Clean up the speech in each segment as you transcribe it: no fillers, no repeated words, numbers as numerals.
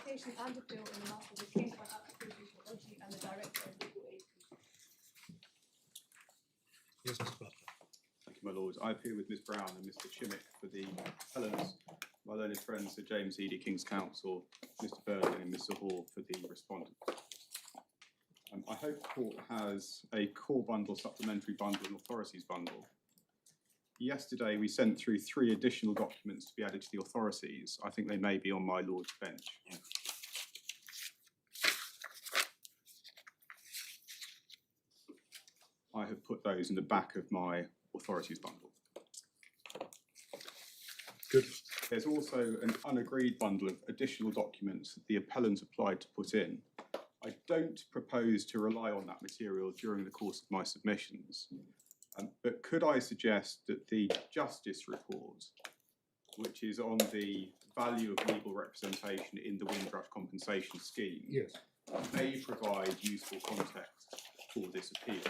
application and appeal in the matter of the case by application for OG and the Director of Legal Aid. Yes, Mr. Butler. Thank you, my lord. I appear with Ms Brown and Mr Chimmick for the appellants, my learned friends Sir James Eady, King's Counsel, Mr Bird and Mr Hall for the respondent. I hope the court has a core bundle, supplementary bundle and authorities bundle. Yesterday we sent through 3 additional documents to be added to the authorities. I think they may be on my lord's bench. I have put those in the back of my authorities bundle. Good. There's also an unagreed bundle of additional documents that the appellant applied to put in. I don't propose to rely on that material during the course of my submissions, but could I suggest that the justice report, which is on the value of legal representation in the Windrush Compensation Scheme, Yes. may provide useful context for this appeal.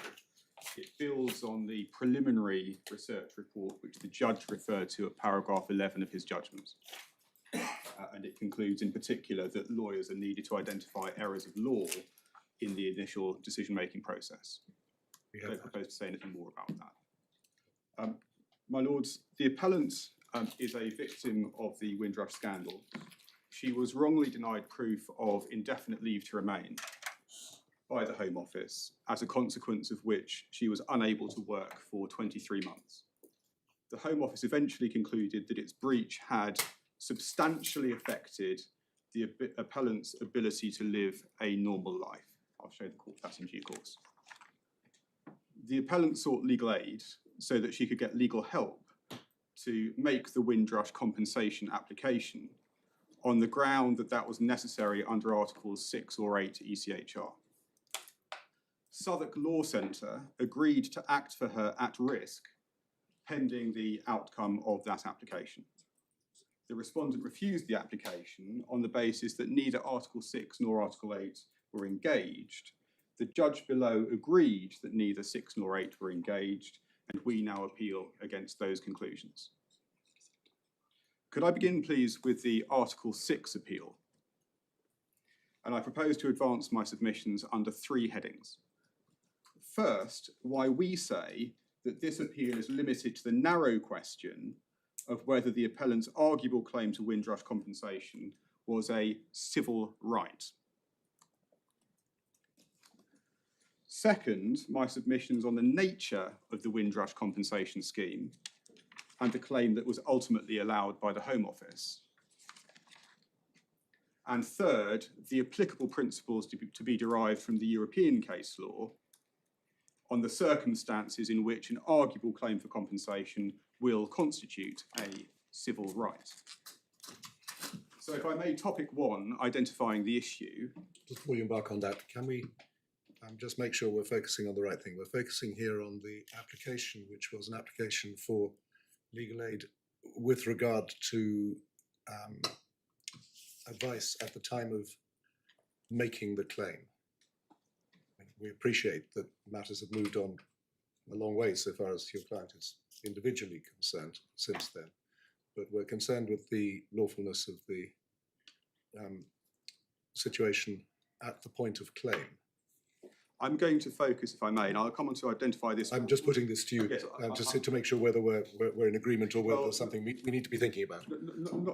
It builds on the preliminary research report which the judge referred to at paragraph 11 of his judgment. And it concludes in particular that lawyers are needed to identify errors of law in the initial decision-making process. I don't propose to say anything more about that. My lords, the appellant is a victim of the Windrush scandal. She was wrongly denied proof of indefinite leave to remain by the Home Office, as a consequence of which she was unable to work for 23 months. The Home Office eventually concluded that its breach had substantially affected the appellant's ability to live a normal life. I'll show the court that in due course. The appellant sought legal aid so that she could get legal help to make the Windrush compensation application on the ground that that was necessary under Articles 6 or 8 ECHR. Southwark Law Centre agreed to act for her at risk pending the outcome of that application. The respondent refused the application on the basis that neither Article 6 nor Article 8 were engaged. The judge below agreed that neither 6 nor 8 were engaged, and we now appeal against those conclusions. Could I begin, please, with the Article 6 appeal? And I propose to advance my submissions under 3 headings. First, why we say that this appeal is limited to the narrow question of whether the appellant's arguable claim to Windrush compensation was a civil right. Second, my submissions on the nature of the Windrush compensation scheme and the claim that was ultimately allowed by the Home Office. And third, the applicable principles to be derived from the European case law on the circumstances in which an arguable claim for compensation will constitute a civil right. So if I may, topic 1, identifying the issue. Before you embark on that, can we just make sure we're focusing on the right thing? We're focusing here on the application, which was an application for legal aid with regard to advice at the time of making the claim. We appreciate that matters have moved on a long way so far as your client is individually concerned since then, but we're concerned with the lawfulness of the situation at the point of claim. I'm going to focus, if I may, and I'll come on to identify this. I'm just putting this to you, yes, just to make sure whether we're in agreement or whether there's something we need to be thinking about.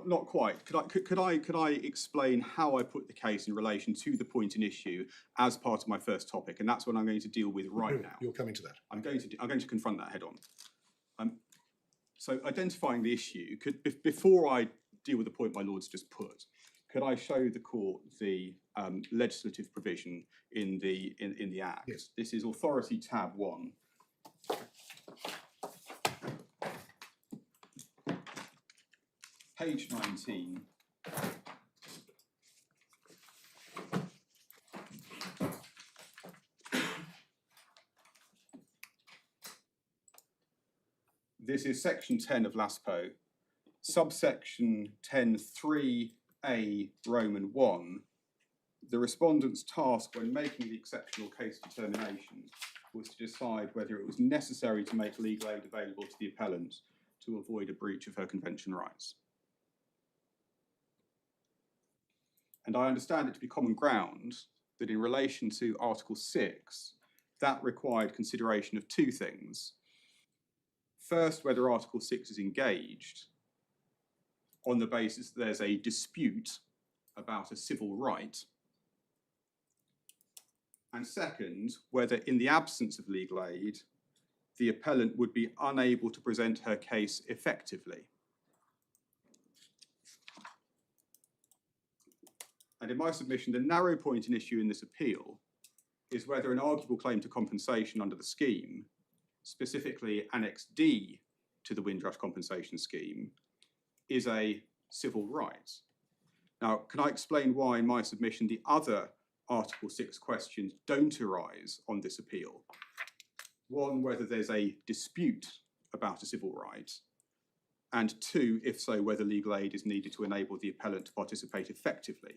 Not quite. Could I explain how I put the case in relation to the point in issue as part of my first topic, and that's what I'm going to deal with right now. You're coming to that. I'm going to confront that head on. So identifying the issue, before I deal with the point my lord's just put, could I show the court the legislative provision in the Act? Yes. This is Authority Tab 1. Page 19. This is section 10 of LASPO, subsection 10(3)A Roman 1. The respondent's task when making the exceptional case determination was to decide whether it was necessary to make legal aid available to the appellant to avoid a breach of her convention rights. And I understand it to be common ground that in relation to Article 6, that required consideration of two things. First, whether Article 6 is engaged on the basis that there's a dispute about a civil right. And second, whether in the absence of legal aid, the appellant would be unable to present her case effectively. And in my submission, the narrow point in issue in this appeal is whether an arguable claim to compensation under the scheme, specifically Annex D to the Windrush Compensation Scheme, is a civil right. Now, can I explain why in my submission the other Article 6 questions don't arise on this appeal? One, whether there's a dispute about a civil right, and two, if so, whether legal aid is needed to enable the appellant to participate effectively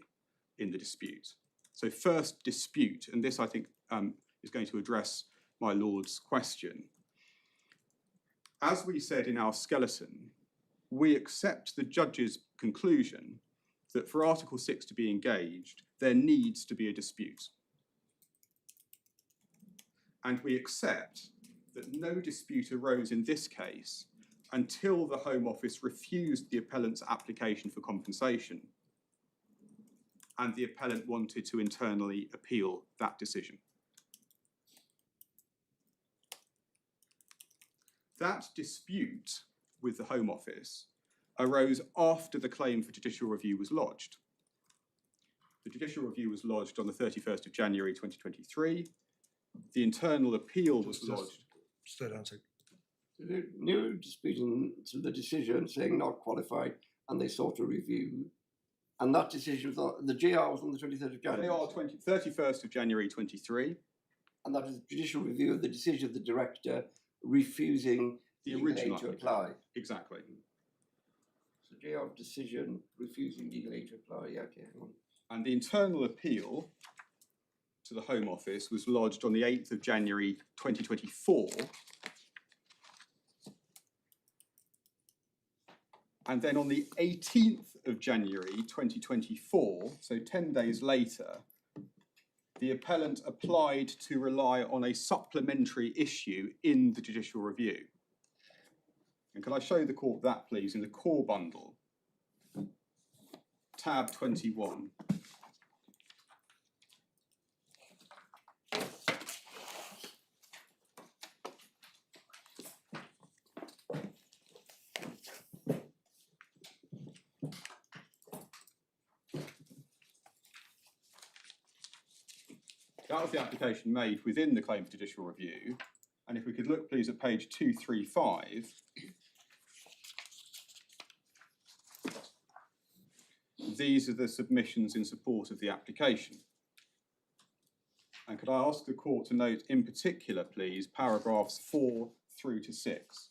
in the dispute. So first, dispute, and this I think is going to address my Lord's question. As we said in our skeleton, we accept the judge's conclusion that for Article 6 to be engaged, there needs to be a dispute. And we accept that no dispute arose in this case until the Home Office refused the appellant's application for compensation, and the appellant wanted to internally appeal that decision. That dispute with the Home Office arose after the claim for judicial review was lodged. The judicial review was lodged on the 31st of January 2023. The internal appeal was lodged. Stay down, sir. There no disputing to the decision saying not qualified, and they sought a review. And that decision was on, the JR was on the 23rd of January. 31st of January 23. And that is a judicial review of the decision of the director refusing The legal original aid to apply. Exactly. So JR decision refusing legal aid to apply. Yeah, okay, hang on. And the internal appeal to the Home Office was lodged on the 8th of January 2024. And then on the 18th of January 2024, so 10 days later, the appellant applied to rely on a supplementary issue in the judicial review. And can I show the court that, please, in the core bundle, tab 21. That was the application made within the claim for judicial review. And if we could look, please, at page 235. These are the submissions in support of the application. And could I ask the court to note in particular, please, paragraphs 4 through to 6.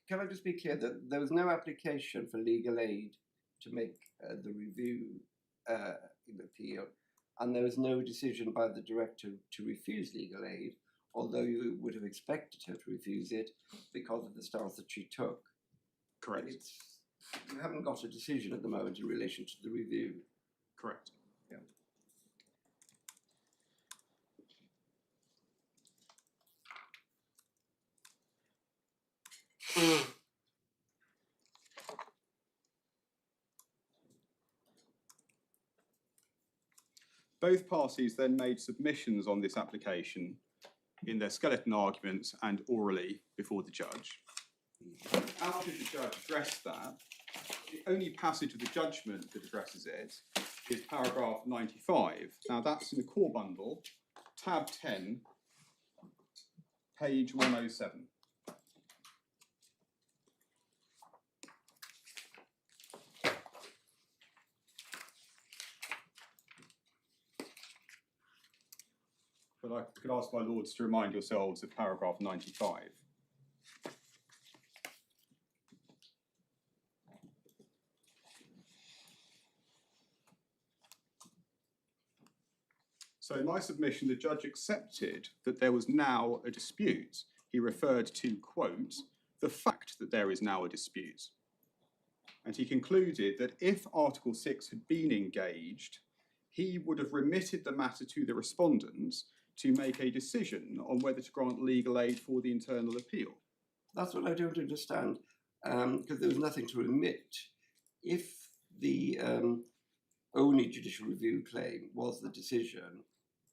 Can I just be clear that there was no application for legal aid to make the review in the appeal, and there was no decision by the director to refuse legal aid, although you would have expected her to refuse it because of the stance that she took. Correct. You haven't got a decision at the moment in relation to the review. Correct. Yeah. Both parties then made submissions on this application in their skeleton arguments and orally before the judge. How did the judge address that? The only passage of the judgment that addresses it is paragraph 95. Now that's in the core bundle, tab 10, page 107. But I could ask my lords to remind yourselves of paragraph 95. So in my submission, the judge accepted that there was now a dispute. He referred to, quote, the fact that there is now a dispute. And he concluded that if Article 6 had been engaged, he would have remitted the matter to the respondents to make a decision on whether to grant legal aid for the internal appeal. That's what I don't understand, because there was nothing to remit. If the only judicial review claim was the decision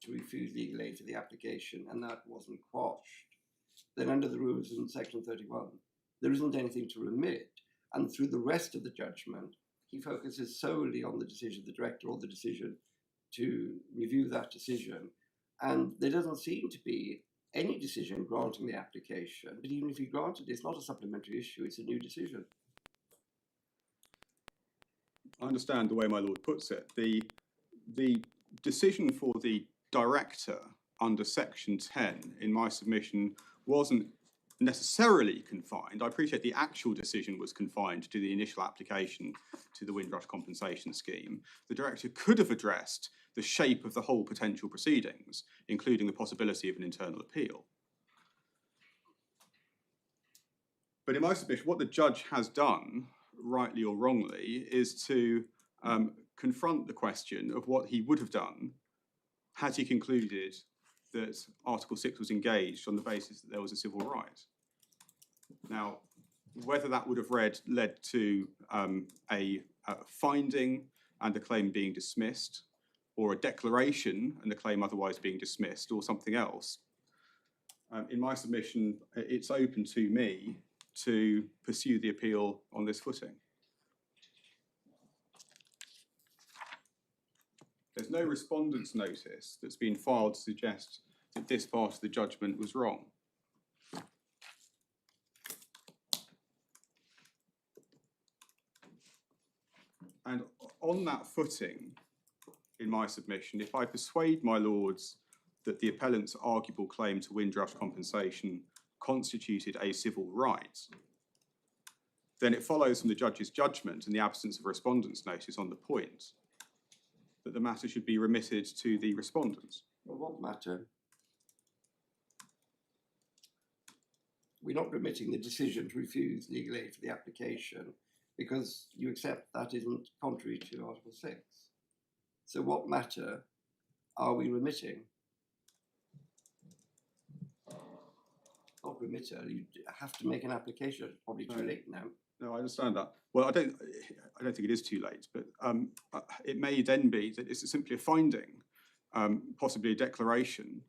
to refuse legal aid for the application, and that wasn't quashed, then under the rules in Section 31, there isn't anything to remit. And through the rest of the judgment, he focuses solely on the decision of the director or the decision to review that decision. And there doesn't seem to be any decision granting the application. But even if he granted it, it's not a supplementary issue, it's a new decision. I understand the way my lord puts it. The decision for the director under Section 10 in my submission wasn't necessarily confined. I appreciate the actual decision was confined to the initial application to the Windrush Compensation Scheme. The director could have addressed the shape of the whole potential proceedings, including the possibility of an internal appeal. But in my submission, what the judge has done, rightly or wrongly, is to confront the question of what he would have done had he concluded that Article 6 was engaged on the basis that there was a civil right. Now, whether that would have led to a finding and the claim being dismissed, or a declaration and the claim otherwise being dismissed, or something else, in my submission, it's open to me to pursue the appeal on this footing. There's no respondent's notice that's been filed to suggest that this part of the judgment was wrong. And on that footing, in my submission, if I persuade my lords that the appellant's arguable claim to Windrush compensation constituted a civil right, then it follows from the judge's judgment in the absence of a respondent's notice on the point that the matter should be remitted to the respondents. Well, what matter? We're not remitting the decision to refuse legal aid for the application because you accept that isn't contrary to Article 6. So what matter are we remitting? Not remitter, you have to make an application. It's probably too late now. No, I understand that. Well, I don't think it is too late, but it may then be that it's simply a finding, possibly a declaration,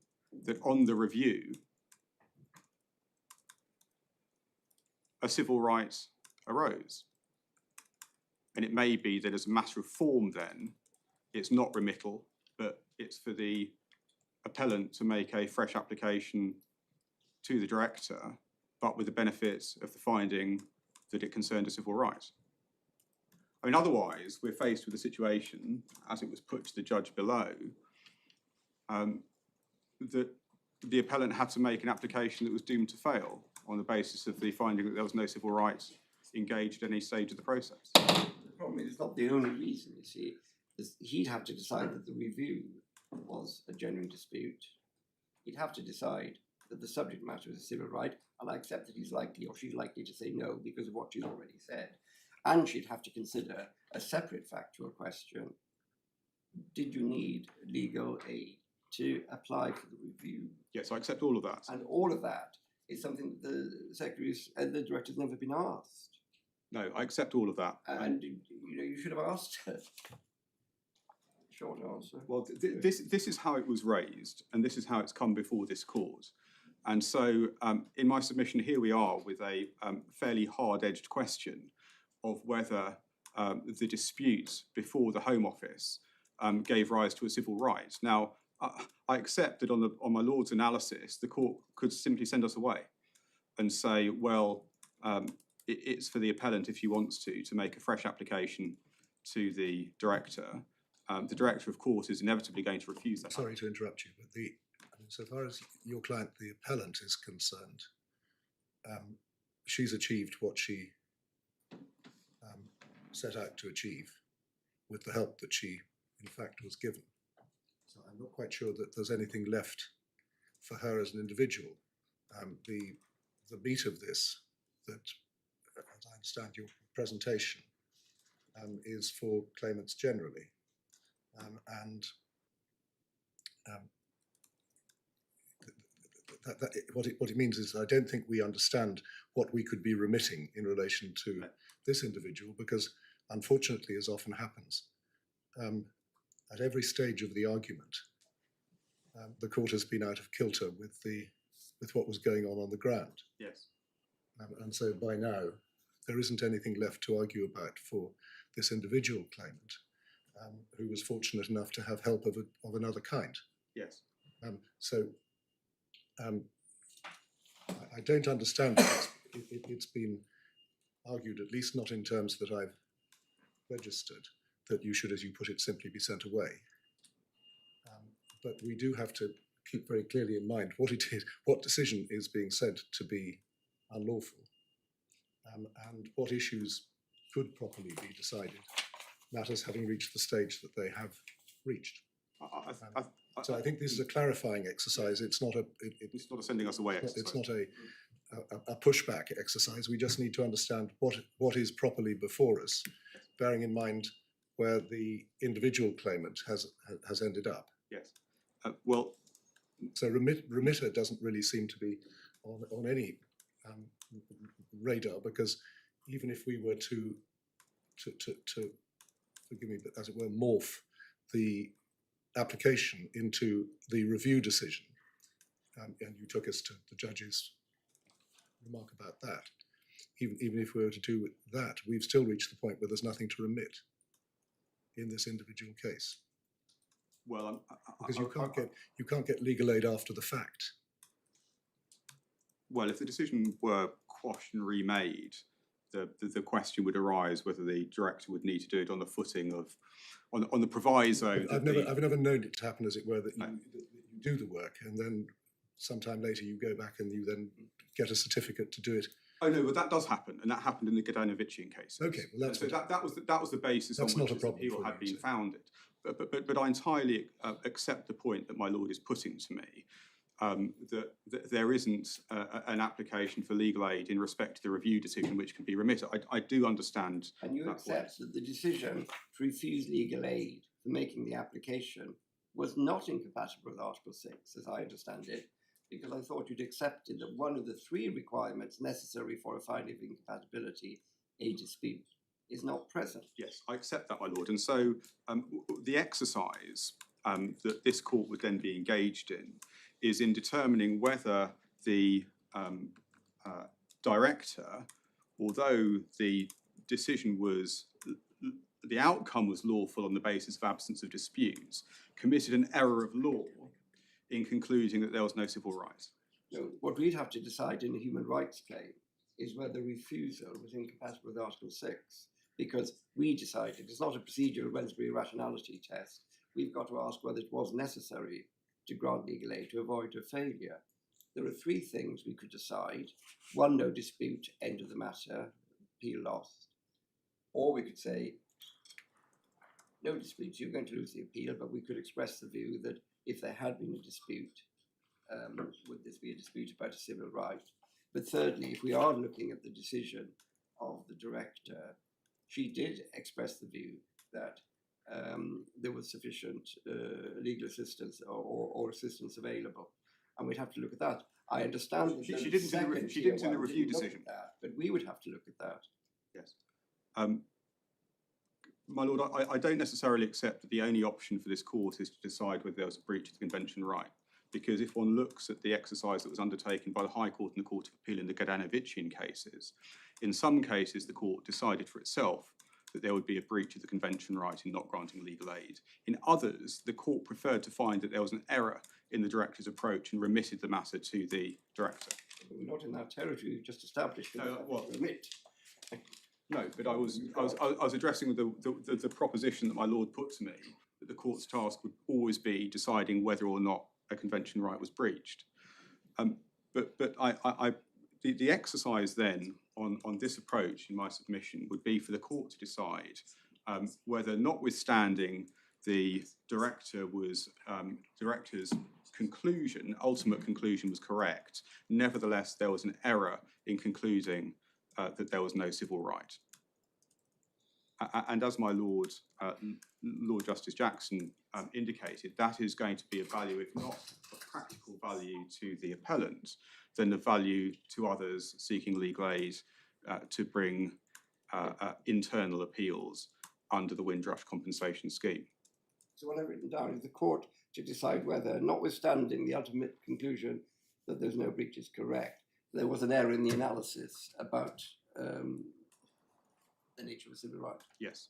that on the review, a civil right arose. And it may be that as a matter of form then, it's not remittal, but it's for the appellant to make a fresh application to the director, but with the benefits of the finding that it concerned a civil right. I mean, otherwise, we're faced with a situation, as it was put to the judge below, that the appellant had to make an application that was doomed to fail on the basis of the finding that there was no civil right engaged at any stage of the process. The problem is it's not the only reason, you see. He'd have to decide that the review was a genuine dispute. He'd have to decide that the subject matter is a civil right, and I accept that he's likely or she's likely to say no because of what she's already said. And she'd have to consider a separate factual question. Did you need legal aid to apply for the review? Yes, I accept all of that. And all of that is something that the director's never been asked. No, I accept all of that. And you should have asked her. Short answer. Well, this is how it was raised, and this is how it's come before this court. And so in my submission here we are with a fairly hard-edged question of whether the dispute before the Home Office gave rise to a civil right. Now, I accept that on my Lord's analysis, the court could simply send us away and say, well, it's for the appellant, if he wants to make a fresh application to the director. The director, of course, is inevitably going to refuse that. Sorry to interrupt you, but so far as your client, the appellant, is concerned, she's achieved what she set out to achieve with the help that she, in fact, was given. So I'm not quite sure that there's anything left for her as an individual. The meat of this, that, as I understand your presentation, is for claimants generally. What it means is I don't think we understand what we could be remitting in relation to this individual, because unfortunately, as often happens, at every stage of the argument, the court has been out of kilter with what was going on the ground. Yes. And so by now, there isn't anything left to argue about for this individual claimant, who was fortunate enough to have help of another kind. Yes. I don't understand that it's been argued, at least not in terms that I've registered, that you should, as you put it, simply be sent away. But we do have to keep very clearly in mind what it is, what decision is being said to be unlawful, and what issues could properly be decided, matters having reached the stage that they have reached. So I think this is a clarifying exercise. It's not it's not a sending us away exercise. It's not a pushback exercise. We just need to understand what is properly before us, bearing in mind where the individual claimant has ended up. Yes. Well, so remitter doesn't really seem to be on any radar, because even if we were to forgive me, but as it were, morph the application into the review decision, and you took us to the judge's remark about that, even if we were to do that, we've still reached the point where there's nothing to remit in this individual case. Well, because you can't get legal aid after the fact. Well, if the decision were quashed and remade, the question would arise whether the director would need to do it on the footing of, on the proviso. I've never known it to happen, as it were, that you do the work and then sometime later you go back and you then get a certificate to do it. Oh no, well that does happen, and that happened in the Gadanovichian case. Okay, well so that was the basis on which this appeal had been founded. But I entirely accept the point that my lord is putting to me, that there isn't an application for legal aid in respect to the review decision which can be remitted. I do understand. And you accept that the decision to refuse legal aid for making the application was not incompatible with Article 6, as I understand it, because I thought you'd accepted that one of the three requirements necessary for a finding of incompatibility, a dispute, is not present. Yes, I accept that, my lord. And so the exercise that this court would then be engaged in is in determining whether the director, although the decision was, the outcome was lawful on the basis of absence of disputes, committed an error of law in concluding that there was no civil right. So what we'd have to decide in a human rights claim is whether refusal was incompatible with Article 6, because we decided it's not a procedural Wensbury rationality test. We've got to ask whether it was necessary to grant legal aid to avoid a failure. There are three things we could decide. One, no dispute, end of the matter, appeal lost. Or we could say, no dispute, you're going to lose the appeal, but we could express the view that if there had been a dispute, would this be a dispute about a civil right? But thirdly, if we are looking at the decision of the director, she did express the view that there was sufficient legal assistance or assistance available, and we'd have to look at that. I understand that she didn't in the review decision, but we would have to look at that. Yes. My lord, I don't necessarily accept that the only option for this court is to decide whether there was a breach of the convention right, because if one looks at the exercise that was undertaken by the High Court and the Court of Appeal in the Gadanovichian cases, in some cases the court decided for itself that there would be a breach of the convention right in not granting legal aid. In others, the court preferred to find that there was an error in the director's approach and remitted the matter to the director. We're not in that territory. We've just established remit. No, but I was addressing the proposition that my lord put to me, that the court's task would always be deciding whether or not a convention right was breached. But the exercise then on this approach in my submission would be for the court to decide whether, notwithstanding the director's ultimate conclusion was correct. Nevertheless, there was an error in concluding that there was no civil right. And as my Lord, Lord Justice Jackson indicated, that is going to be a value, if not a practical value to the appellant, then the value to others seeking legal aid to bring internal appeals under the Windrush Compensation Scheme. So what I've written down is the court to decide whether, notwithstanding the ultimate conclusion that there's no breach is correct, there was an error in the analysis about the nature of a civil right. Yes.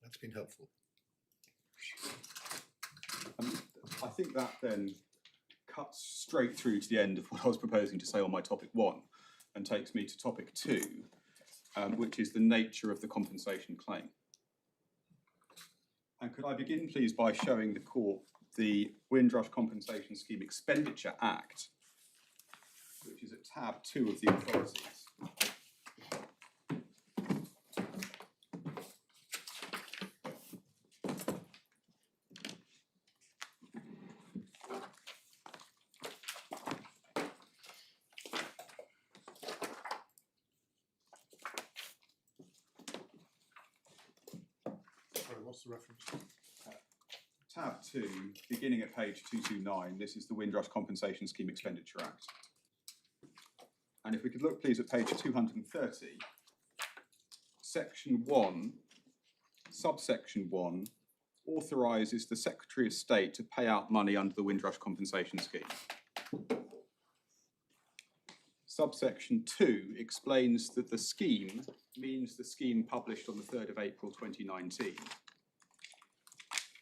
That's been helpful. I think that then cuts straight through to the end of what I was proposing to say on my topic 1 and takes me to topic 2, which is the nature of the compensation claim. And could I begin, please, by showing the court the Windrush Compensation Scheme Expenditure Act, which is at tab 2 of the authorities. What's the reference? Tab 2, beginning at page 229, this is the Windrush Compensation Scheme Expenditure Act. And if we could look, please, at page 230, section 1, subsection 1, authorises the Secretary of State to pay out money under the Windrush Compensation Scheme. Subsection 2 explains that the scheme means the scheme published on the 3rd of April 2019.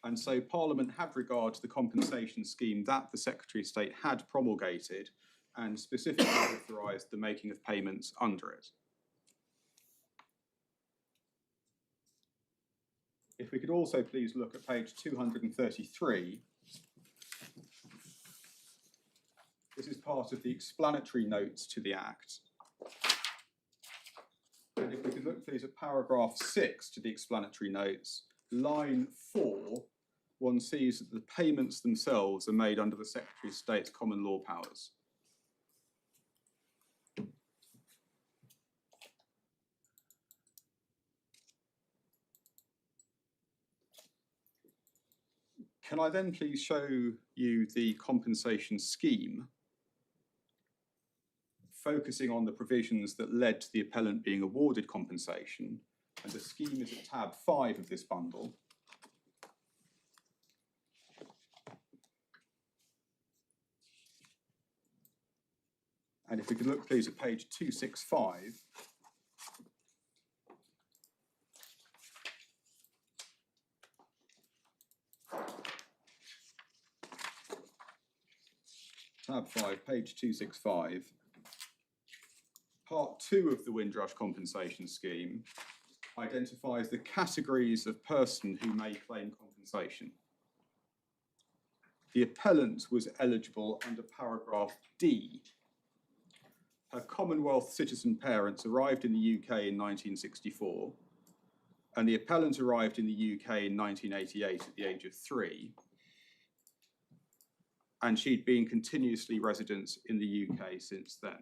And so Parliament had regard to the compensation scheme that the Secretary of State had promulgated and specifically authorised the making of payments under it. If we could also please look at page 233. This is part of the explanatory notes to the Act. And if we could look, please, at paragraph 6 to the explanatory notes, line 4, one sees that the payments themselves are made under the Secretary of State's common law powers. Can I then please show you the compensation scheme, focusing on the provisions that led to the appellant being awarded compensation, and the scheme is at tab 5 of this bundle. And if we could look, please, at page 265. Tab 5, page 265. Part 2 of the Windrush Compensation Scheme identifies the categories of person who may claim compensation. The appellant was eligible under paragraph D. Her Commonwealth citizen parents arrived in the UK in 1964, and the appellant arrived in the UK in 1988 at the age of 3, and she'd been continuously resident in the UK since then.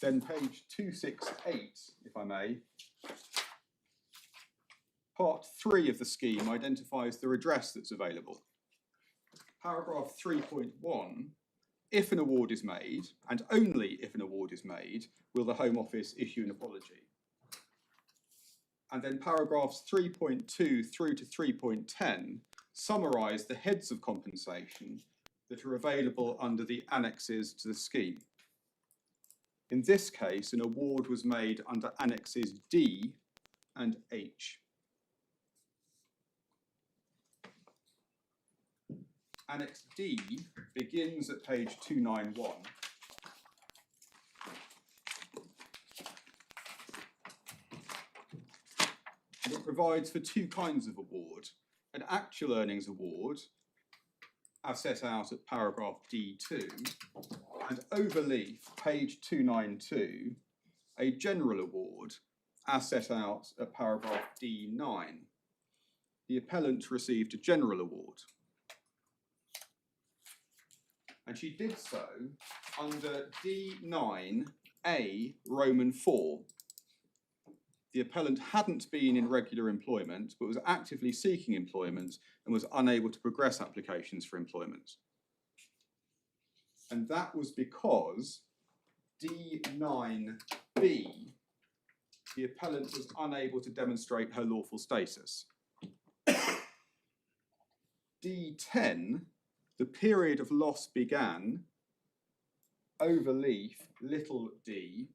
Then page 268, if I may. Part 3 of the scheme identifies the redress that's available. Paragraph 3.1, if an award is made, and only if an award is made, will the Home Office issue an apology. And then paragraphs 3.2 through to 3.10 summarise the heads of compensation that are available under the annexes to the scheme. In this case, an award was made under annexes D and H. Annex D begins at page 291 And it provides for two kinds of award: an actual earnings award, as set out at paragraph D2, and overleaf, page 292, a general award, as set out at paragraph D9. The appellant received a general award, and she did so under D9A Roman 4. The appellant hadn't been in regular employment, but was actively seeking employment and was unable to progress applications for employment. And that was because D9B, the appellant was unable to demonstrate her lawful status. D10, the period of loss began, overleaf little d,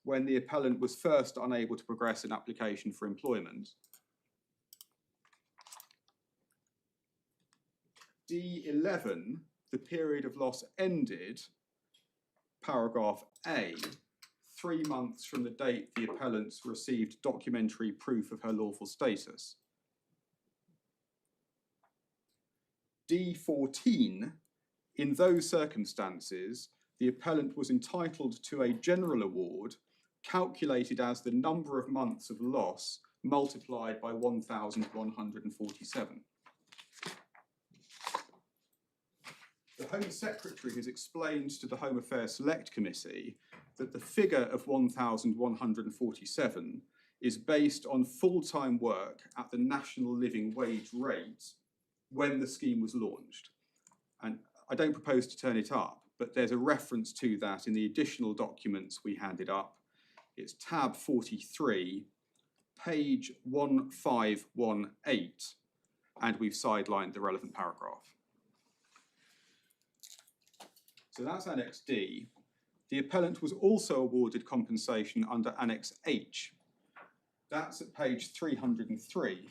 when the appellant was first unable to progress an application for employment. D11, the period of loss ended, paragraph A, 3 months from the date the appellant received documentary proof of her lawful status. D14, in those circumstances, the appellant was entitled to a general award calculated as the number of months of loss multiplied by 1,147. The Home Secretary has explained to the Home Affairs Select Committee that the figure of 1,147 is based on full-time work at the national living wage rate when the scheme was launched. And I don't propose to turn it up, but there's a reference to that in the additional documents we handed up. It's tab 43, page 1518, and we've sidelined the relevant paragraph. So that's Annex D. The appellant was also awarded compensation under Annex H. That's at page 303.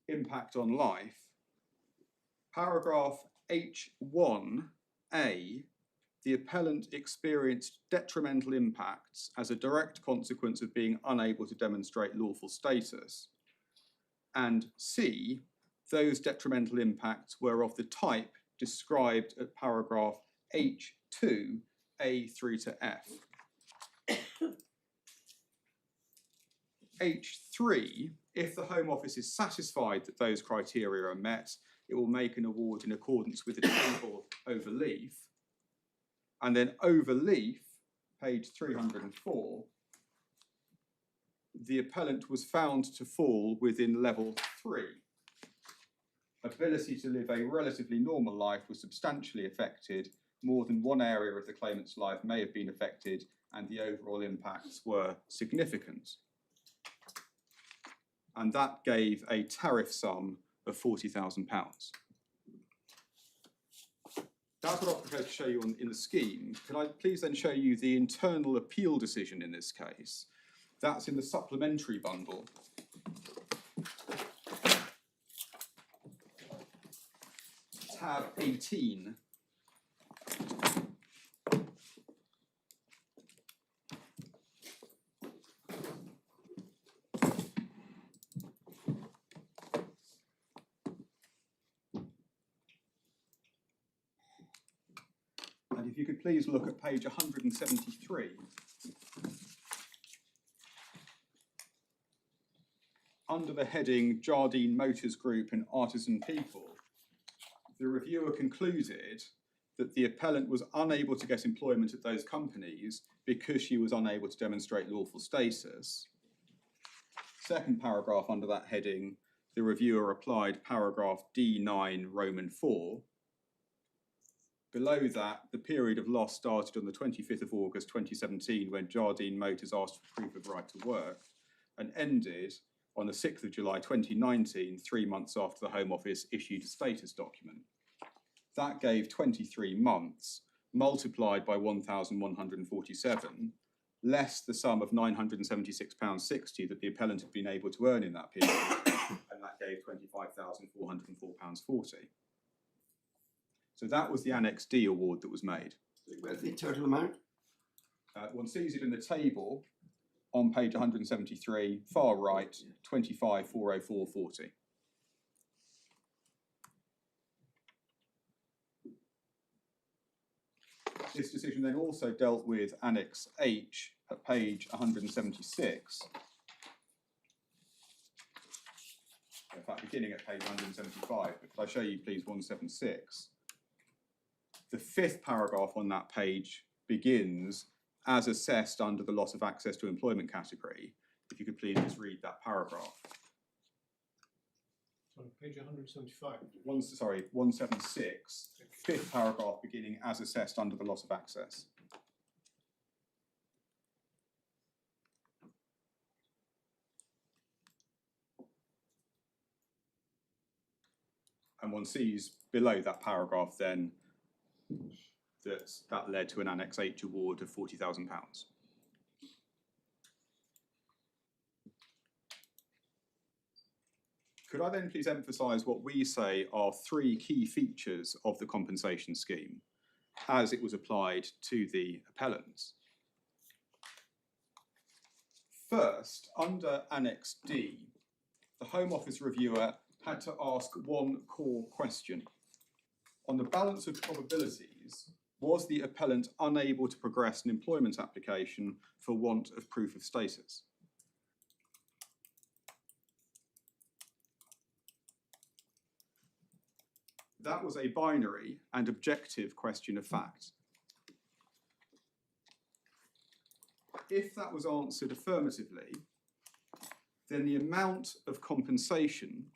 Impact on life. Paragraph H1A, the appellant experienced detrimental impacts as a direct consequence of being unable to demonstrate lawful status. And C, those detrimental impacts were of the type described at paragraph H2, A through to F. H3, if the Home Office is satisfied that those criteria are met, it will make an award in accordance with the table overleaf. And then overleaf, page 304, the appellant was found to fall within level 3. Ability to live a relatively normal life was substantially affected. More than one area of the claimant's life may have been affected, and the overall impacts were significant. And that gave a tariff sum of £40,000. That's what I'll propose to show you in the scheme. Could I please then show you the internal appeal decision in this case? That's in the supplementary bundle. Tab 18. And if you could please look at page 173. Under the heading Jardine Motors Group and Artisan People, the reviewer concluded that the appellant was unable to get employment at those companies because she was unable to demonstrate lawful status. Second paragraph under that heading, the reviewer applied paragraph D9 Roman 4. Below that, the period of loss started on the 25th of August 2017 when Jardine Motors asked for proof of right to work and ended on the 6th of July 2019, 3 months after the Home Office issued a status document. That gave 23 months, multiplied by 1,147, less the sum of £976.60 that the appellant had been able to earn in that period, and that gave £25,404.40. So that was the Annex D award that was made. Where's the total amount? One sees it in the table on page 173, far right, 25,404.40. This decision then also dealt with Annex H at page 176. In fact, beginning at page 175, but could I show you please 176? The fifth paragraph on that page begins as assessed under the loss of access to employment category. If you could please just read that paragraph. Sorry, page 175. 176, fifth paragraph beginning as assessed under the loss of access. And one sees below that paragraph then that led to an Annex H award of £40,000. Could I then please emphasise what we say are three key features of the compensation scheme as it was applied to the appellants? First, under Annex D, the Home Office reviewer had to ask one core question. On the balance of probabilities, was the appellant unable to progress an employment application for want of proof of status? That was a binary and objective question of fact. If that was answered affirmatively, then the amount of compensation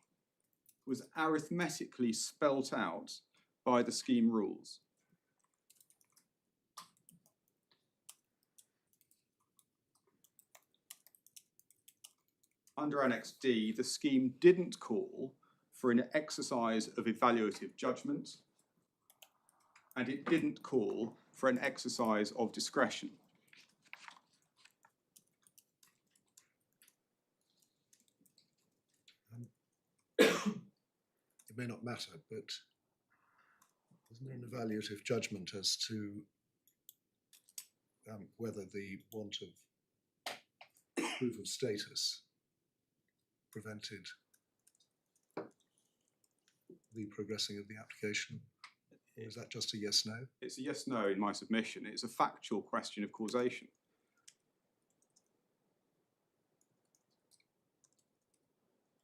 was arithmetically spelt out by the scheme rules. Under Annex D, the scheme didn't call for an exercise of evaluative judgment, and it didn't call for an exercise of discretion. It may not matter, but isn't there an evaluative judgment as to whether the want of proof of status prevented the progressing of the application? Or is that just a yes/no? It's a yes/no in my submission. It's a factual question of causation.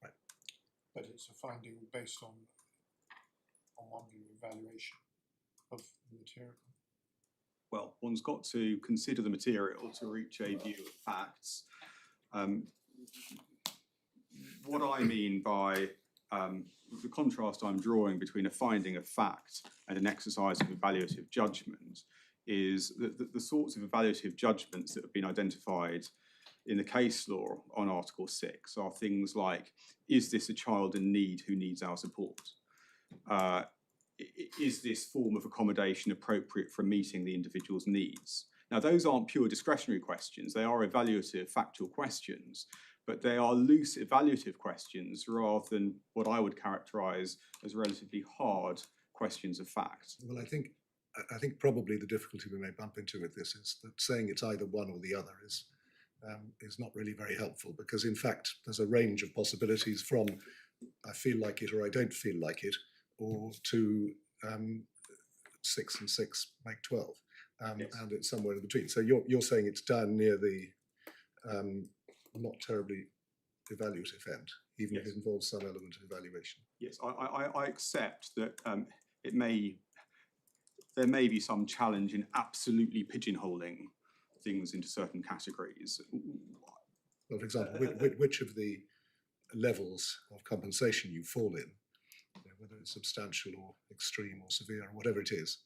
Right. But it's a finding based on one view evaluation of the material. Well, one's got to consider the material to reach a view of facts. What I mean by the contrast I'm drawing between a finding of fact and an exercise of evaluative judgment is that the sorts of evaluative judgments that have been identified in the case law on Article 6 are things like, is this a child in need who needs our support? Is this form of accommodation appropriate for meeting the individual's needs? Now, those aren't pure discretionary questions. They are evaluative, factual questions, but they are loose evaluative questions rather than what I would characterise as relatively hard questions of fact. Well, I think probably the difficulty we may bump into with this is that saying it's either one or the other is not really very helpful, because in fact there's a range of possibilities from I feel like it or I don't feel like it, or to 6 and 6 make 12, Yes. and it's somewhere in between. So you're saying it's down near the not terribly evaluative end, even if Yes. it involves some element of evaluation. Yes, I accept that there may be some challenge in absolutely pigeonholing things into certain categories. Well, for example, which of the levels of compensation you fall in, whether it's substantial or extreme or severe or whatever it is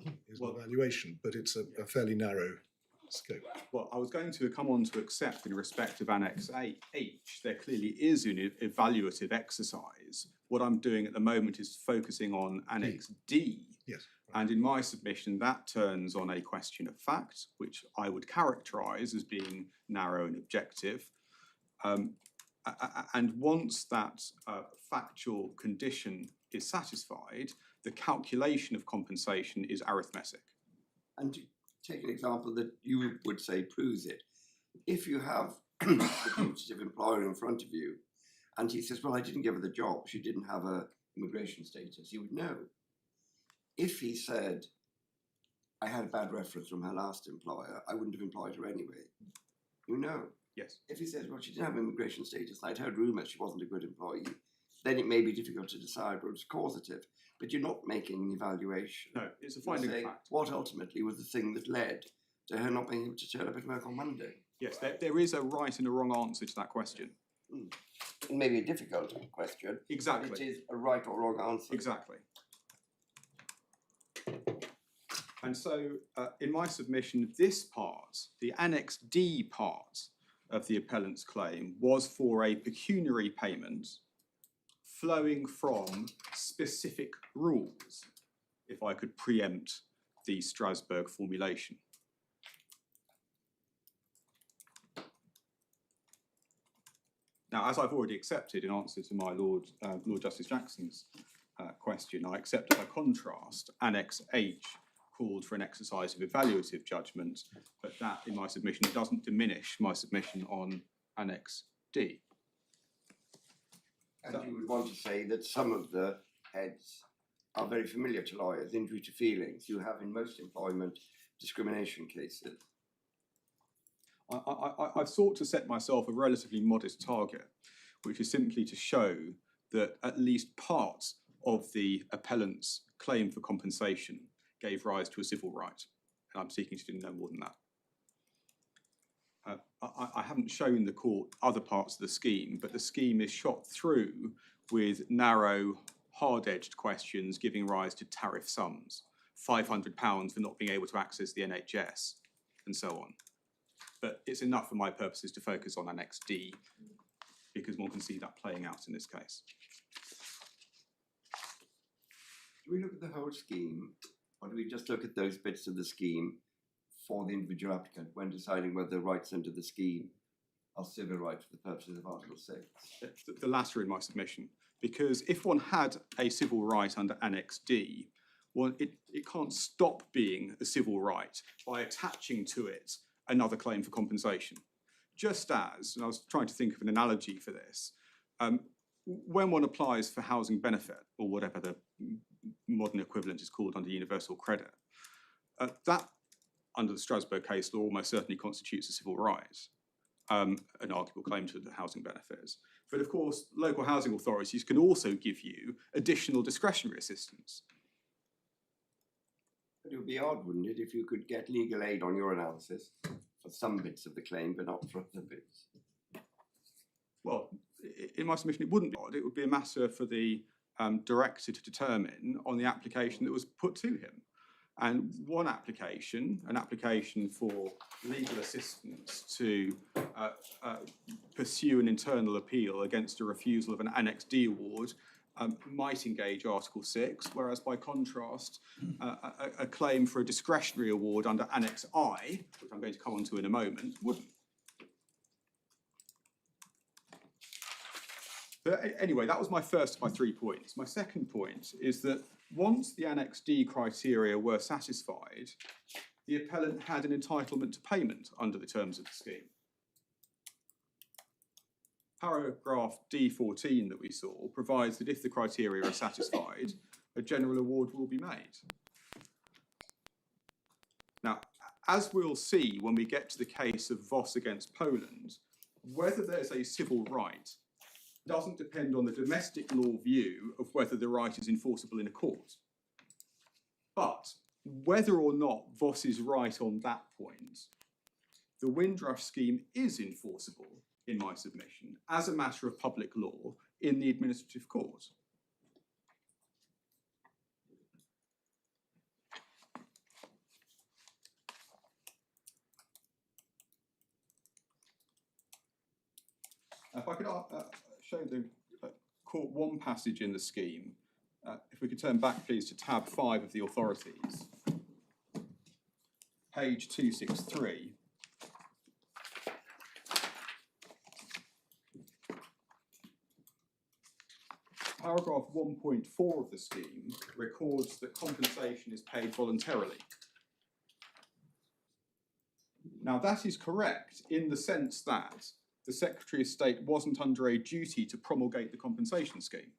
an evaluation, but it's a fairly narrow scope. Well, I was going to come on to accept in respect of Annex H, there clearly is an evaluative exercise. What I'm doing at the moment is focusing on Annex D. Yes. And in my submission, that turns on a question of fact, which I would characterise as being narrow and objective. And once that factual condition is satisfied, the calculation of compensation is arithmetic. And to take an example that you would say proves it, if you have the putative employer in front of you, and he says, well, I didn't give her the job, she didn't have a immigration status, you would know. If he said, I had a bad reference from her last employer, I wouldn't have employed her anyway. You know. Yes. If he says, well, she didn't have immigration status, and I'd heard rumours she wasn't a good employee, then it may be difficult to decide whether it's causative. But you're not making an evaluation. No, it's a You're finding of saying fact. what ultimately was the thing that led to her not being able to turn up at work on Monday. Yes, there is a right and a wrong answer to that question. It may be a difficult question, Exactly. but it is a right or wrong answer. Exactly. And so, in my submission, this part, the Annex D part of the appellant's claim, was for a pecuniary payment flowing from specific rules, if I could preempt the Strasbourg formulation. Now, as I've already accepted in answer to my Lord Justice Jackson's question, I accept by contrast Annex H called for an exercise of evaluative judgment, but that, in my submission, doesn't diminish my submission on Annex D. And you would want to say that some of the heads are very familiar to lawyers, injury to feelings you have in most employment discrimination cases. I've sought to set myself a relatively modest target, which is simply to show that at least parts of the appellant's claim for compensation gave rise to a civil right, and I'm seeking to do no more than that. I haven't shown the court other parts of the scheme, but the scheme is shot through with narrow, hard-edged questions giving rise to tariff sums, £500 for not being able to access the NHS, and so on. But it's enough for my purposes to focus on Annex D, because one can see that playing out in this case. Do we look at the whole scheme, or do we just look at those bits of the scheme for the individual applicant when deciding whether the rights under the scheme are civil rights for the purposes of Article 6? The latter in my submission, because if one had a civil right under Annex D, it can't stop being a civil right by attaching to it another claim for compensation. Just as, and I was trying to think of an analogy for this, when one applies for housing benefit, or whatever the modern equivalent is called under universal credit, that, under the Strasbourg case law, almost certainly constitutes a civil right, an arguable claim to the housing benefits. But of course, local housing authorities can also give you additional discretionary assistance. But it would be odd, wouldn't it, if you could get legal aid on your analysis for some bits of the claim, but not for other bits? Well, in my submission, it wouldn't be odd. It would be a matter for the director to determine on the application that was put to him. And one application, an application for legal assistance to pursue an internal appeal against a refusal of an Annex D award, might engage Article 6, whereas by contrast, a claim for a discretionary award under Annex I, which I'm going to come on to in a moment, wouldn't. But anyway, that was my first of my 3 points. My second point is that once the Annex D criteria were satisfied, the appellant had an entitlement to payment under the terms of the scheme. Paragraph D14 that we saw provides that if the criteria are satisfied, a general award will be made. Now, as we'll see when we get to the case of Voss against Poland, whether there's a civil right doesn't depend on the domestic law view of whether the right is enforceable in a court. But whether or not Voss is right on that point, the Windrush scheme is enforceable, in my submission, as a matter of public law in the administrative court. If I could show the court one passage in the scheme, if we could turn back, please, to tab 5 of the authorities, page 263. paragraph 1.4 of the scheme records that compensation is paid voluntarily. Now that is correct in the sense that the Secretary of State wasn't under a duty to promulgate the compensation scheme.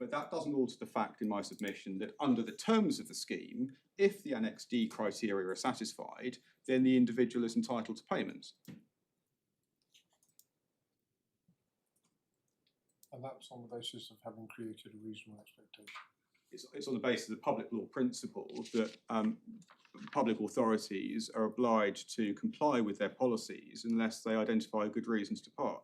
But that doesn't alter the fact in my submission that under the terms of the scheme, if the Annex D criteria are satisfied, then the individual is entitled to payment. And that's on the basis of having created a reasonable expectation. It's on the basis of the public law principle that public authorities are obliged to comply with their policies unless they identify good reasons to depart.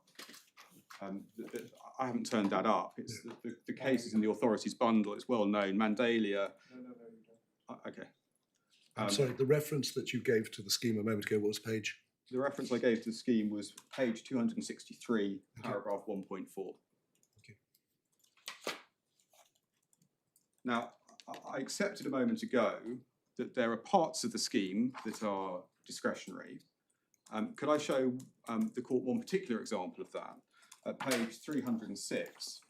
I haven't turned that up. It's the case is in the authorities bundle. It's well known. Mandalia. No, you don't. Okay. I'm sorry, the reference that you gave to the scheme a moment ago, what was page? The reference I gave to the scheme was page 263, paragraph 1.4. Now, I accepted a moment ago that there are parts of the scheme that are discretionary. Could I show the court one particular example of that? At page 306.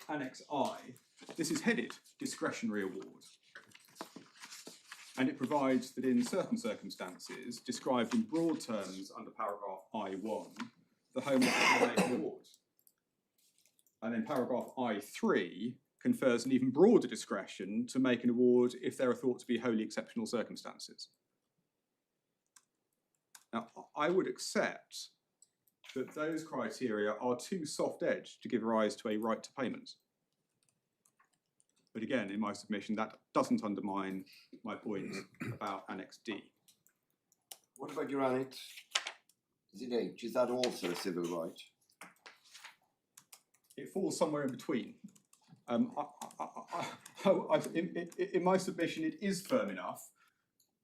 Annex I. This is headed discretionary award. And it provides that in certain circumstances, described in broad terms under paragraph I1, the Home Office will make an award. And then paragraph I3 confers an even broader discretion to make an award if there are thought to be wholly exceptional circumstances. Now, I would accept that those criteria are too soft-edged to give rise to a right to payment. But again, in my submission, that doesn't undermine my point about Annex D. What about your Annex? Is it H? Is that also a civil right? It falls somewhere in between. In my submission, it is firm enough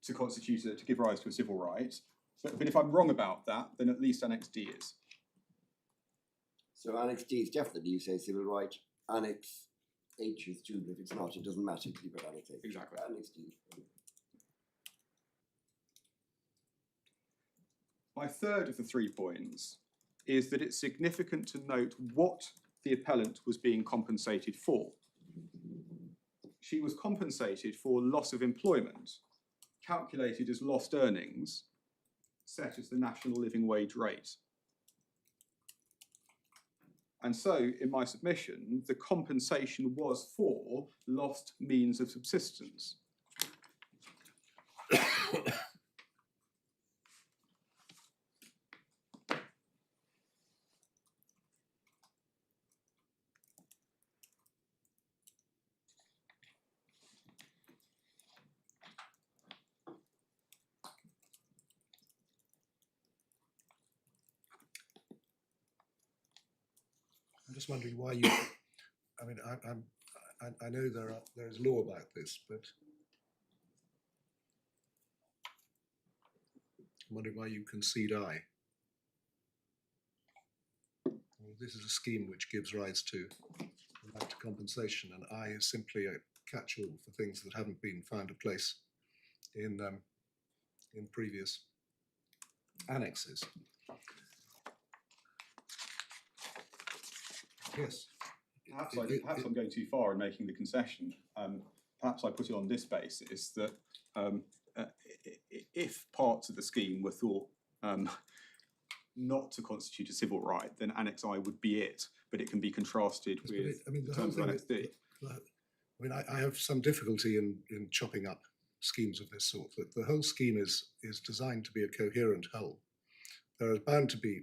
to constitute to give rise to a civil right. But if I'm wrong about that, then at least Annex D is. So Annex D is definitely, you say, civil right. Annex H is too, but if it's not, it doesn't matter because you've got Annex H. Exactly. Annex D. My third of the 3 points is that it's significant to note what the appellant was being compensated for. She was compensated for loss of employment, calculated as lost earnings, set as the national living wage rate. And so, in my submission, the compensation was for lost means of subsistence. I'm just wondering why you, I mean, I know there is law about this, but I'm wondering why you concede I. Well, this is a scheme which gives rise to the right to compensation, and I is simply a catch-all for things that haven't been found a place in previous annexes. Yes. Perhaps I'm going too far in making the concession. Perhaps I put it on this basis that if parts of the scheme were thought not to constitute a civil right, then Annex I would be it, but it can be contrasted with the terms of Annex D. I have some difficulty in chopping up schemes of this sort. That the whole scheme is designed to be a coherent whole. There are bound to be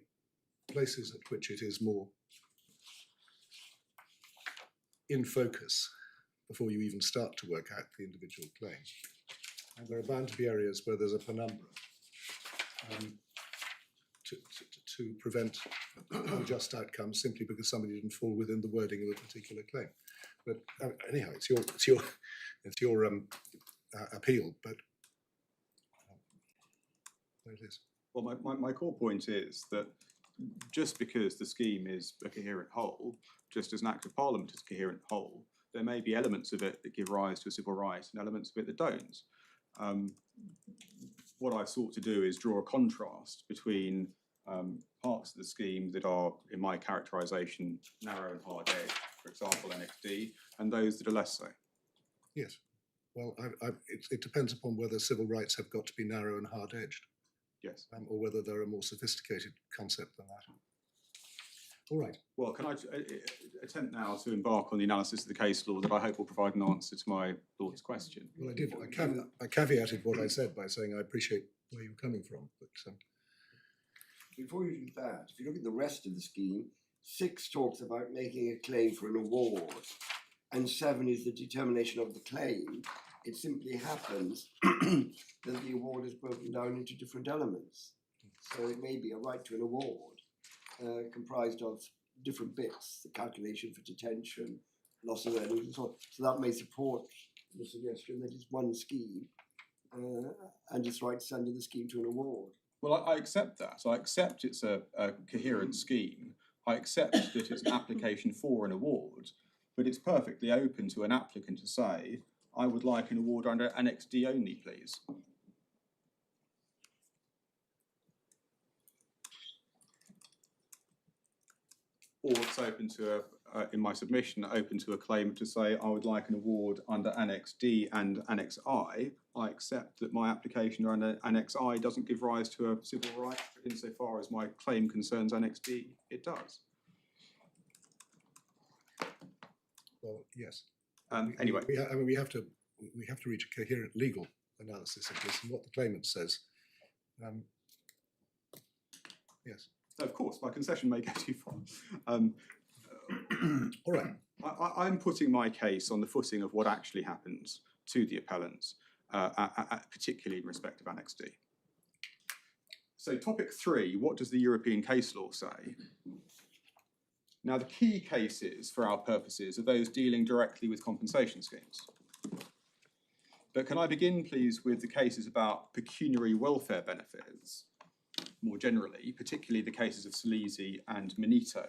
places at which it is more in focus before you even start to work out the individual claim. And there are bound to be areas where there's a penumbra to prevent unjust outcomes simply because somebody didn't fall within the wording of a particular claim. But anyhow, it's your appeal, but there it is. Well, my core point is that just because the scheme is a coherent whole just as an act of parliament is a coherent whole, there may be elements of it that give rise to a civil right and elements of it that don't. What I've sought to do is draw a contrast between parts of the scheme that are, in my characterisation, narrow and hard-edged, for example, NXD, and those that are less so. Yes. Well, it depends upon whether civil rights have got to be narrow and hard-edged, Yes. or whether they're a more sophisticated concept than that. All right. Well, can I attempt now to embark on the analysis of the case law that I hope will provide an answer to my Lord's question? Well, I did. I caveated what I said by saying I appreciate where you're coming from, but Before you do that, if you look at the rest of the scheme, 6 talks about making a claim for an award, and 7 is the determination of the claim. It simply happens that the award is broken down into different elements. So it may be a right to an award comprised of different bits, the calculation for detention, loss of earnings, and so on. So that may support the suggestion that it's one scheme and its rights under the scheme to an award. Well, I accept that. So I accept it's a coherent scheme. I accept that it's an application for an award, but it's perfectly open to an applicant to say, I would like an award under Annex D only, please. Or it's open to, in my submission, open to a claim to say, I would like an award under Annex D and Annex I. I accept that my application under Annex I doesn't give rise to a civil right, but insofar as my claim concerns Annex D, it does. well, yes. Anyway. We have to reach a coherent legal analysis of this and what the claimant says. Yes. Of course, my concession may go too far. All right. I'm putting my case on the footing of what actually happens to the appellants, particularly in respect of Annex D. So topic 3, what does the European case law say? Now the key cases for our purposes are those dealing directly with compensation schemes. But can I begin please with the cases about pecuniary welfare benefits, more generally, particularly the cases of Salesi and Minito,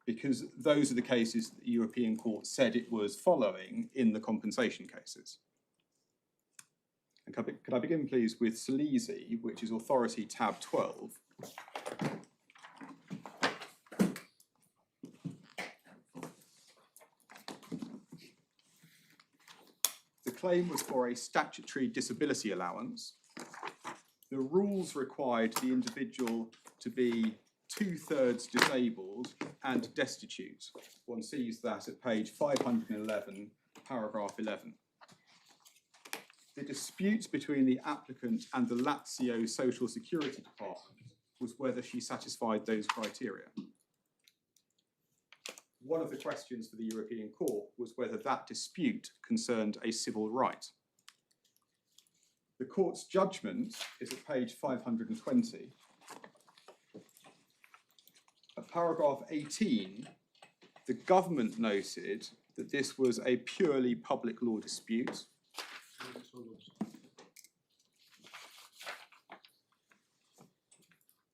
because those are the cases that the European Court said it was following in the compensation cases. And could I begin please with Salesi, which is Authority tab 12. The claim was for a statutory disability allowance. The rules required the individual to be 2/3 disabled and destitute. One sees that at page 511, paragraph 11. The dispute between the applicant and the Lazio Social Security Department was whether she satisfied those criteria. One of the questions for the European Court was whether that dispute concerned a civil right. The court's judgment is at page 520. At paragraph 18, the government noted that this was a purely public law dispute.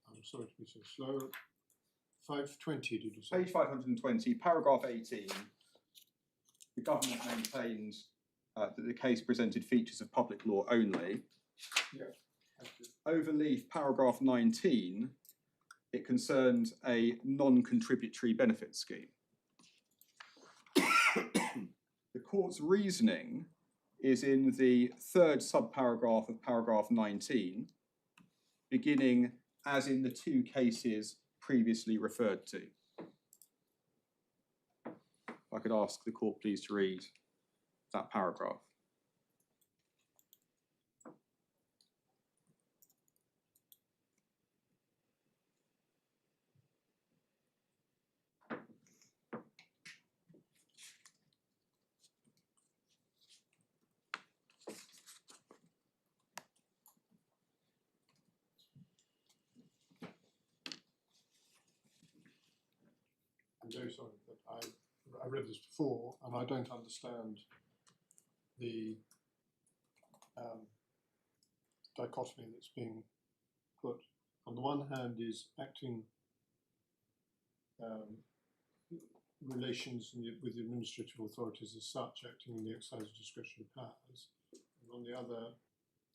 I'm sorry to be so slow. 520, did you say? Page 520, paragraph 18, the government maintained that the case presented features of public law only. Yeah. Overleaf paragraph 19, it concerned a non-contributory benefit scheme. The court's reasoning is in the 3rd subparagraph of paragraph 19, beginning as in the 2 cases previously referred to. If I could ask the court please to read that paragraph. I'm very sorry, but I read this before and I don't understand the dichotomy that's being put. On the one hand is acting relations with the administrative authorities as such, acting in the exercise of discretionary powers, and on the other,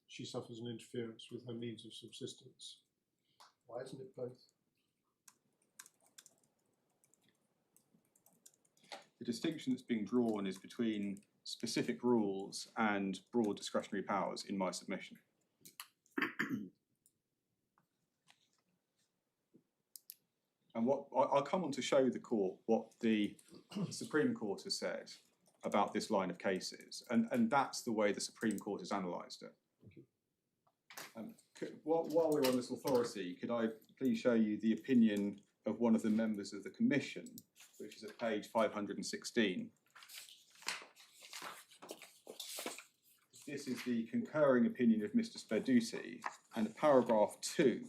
she suffers an interference with her means of subsistence. Why isn't it both? The distinction that's being drawn is between specific rules and broad discretionary powers in my submission. And what I'll come on to show the court what the Supreme Court has said about this line of cases, and that's the way the Supreme Court has analysed it. While we're on this authority, could I please show you the opinion of one of the members of the Commission, which is at page 516. This is the concurring opinion of Mr. Sperduti, and paragraph 2,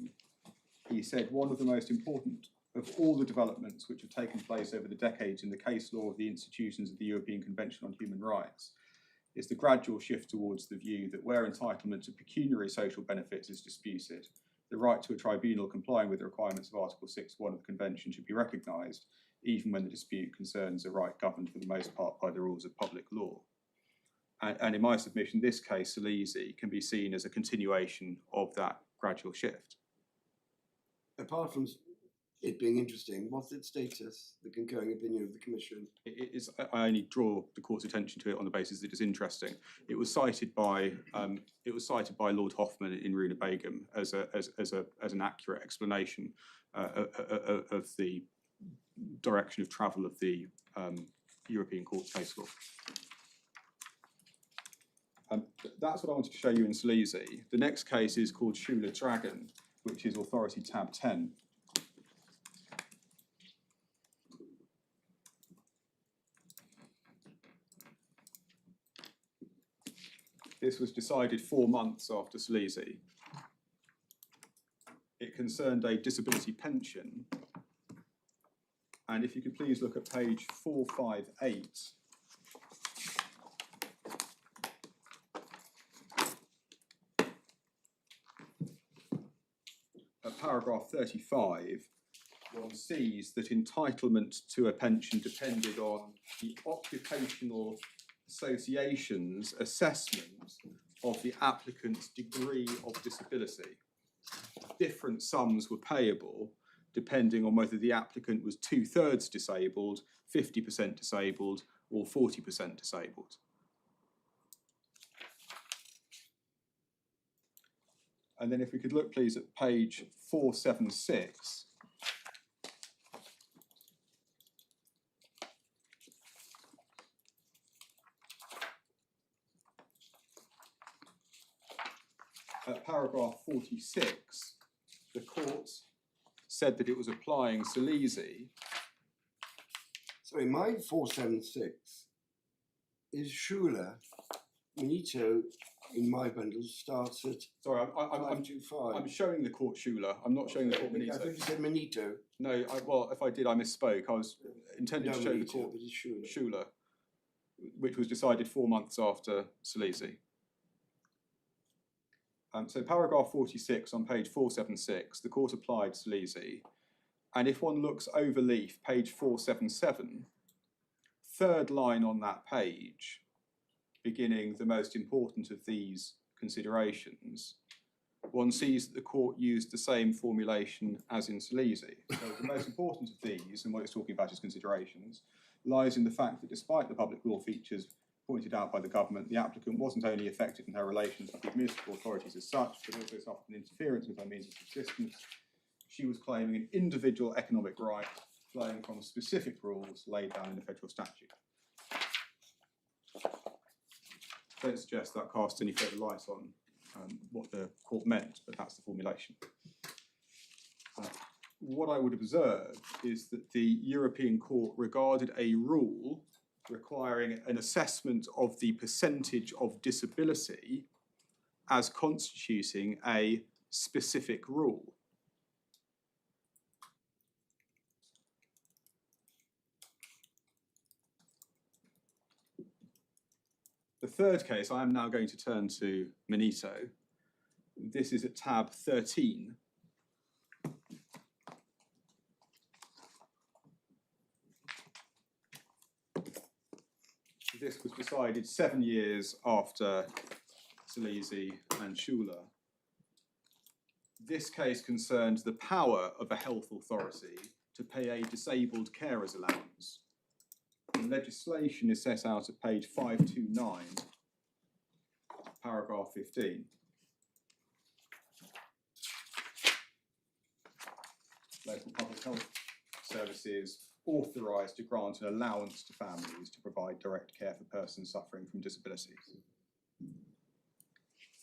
he said, one of the most important of all the developments which have taken place over the decades in the case law of the institutions of the European Convention on Human Rights is the gradual shift towards the view that where entitlement to pecuniary social benefits is disputed, the right to a tribunal complying with the requirements of Article 6.1 of the Convention should be recognised, even when the dispute concerns a right governed for the most part by the rules of public law. And in my submission, this case, Salesi, can be seen as a continuation of that gradual shift. Apart from it being interesting, what's its status, the concurring opinion of the Commission? I only draw the court's attention to it on the basis that it is interesting. It was cited by Lord Hoffman in Runa Begum as an accurate explanation of the direction of travel of the European Court's case law. That's what I wanted to show you in Salesi. The next case is called Schuler Dragon, which is Authority tab 10. This was decided 4 months after Salesi. It concerned a disability pension. And if you could please look at page 458. At paragraph 35, one sees that entitlement to a pension depended on the occupational association's assessment of the applicant's degree of disability. Different sums were payable depending on whether the applicant was 2/3 disabled, 50% disabled, or 40% disabled. And then if we could look please at page 476. At paragraph 46, the court said that it was applying Salesi. Sorry, my 476 is Schuler. Minito in my bundle starts at Sorry, I'm 525. showing the court Schuler. I'm not showing the court I Benito. thought you said Minito. No, well, if I did, I misspoke. I was intending to show the Minito, court but it's Schuler. Schuler, which was decided 4 months after Salesi. So paragraph 46 on page 476, the court applied Salesi. And if one looks over leaf, page 477, third line on that page, beginning the most important of these considerations, one sees that the court used the same formulation as in Salesi. So the most important of these, and what it's talking about as considerations, lies in the fact that despite the public law features pointed out by the government, the applicant wasn't only affected in her relations with the administrative authorities as such, but also suffered an interference with her means of subsistence. She was claiming an individual economic right flowing from specific rules laid down in the federal statute. Don't suggest that casts any further light on what the court meant, but that's the formulation. What I would observe is that the European Court regarded a rule requiring an assessment of the percentage of disability as constituting a specific rule. The third case, I am now going to turn to Minito. This is at tab 13. this was decided 7 years after Salesi and Schuler. This case concerned the power of a health authority to pay a disabled carer's allowance. The legislation is set out at page 529, paragraph 15. Local public health services authorised to grant an allowance to families to provide direct care for persons suffering from disabilities.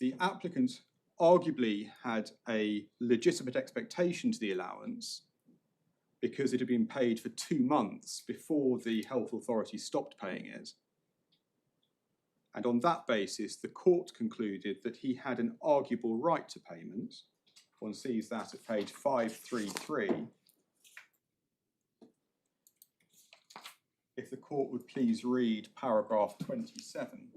The applicant arguably had a legitimate expectation to the allowance because it had been paid for 2 months before the health authority stopped paying it. And on that basis, the court concluded that he had an arguable right to payment. One sees that at page 533. If the court would please read paragraph 27.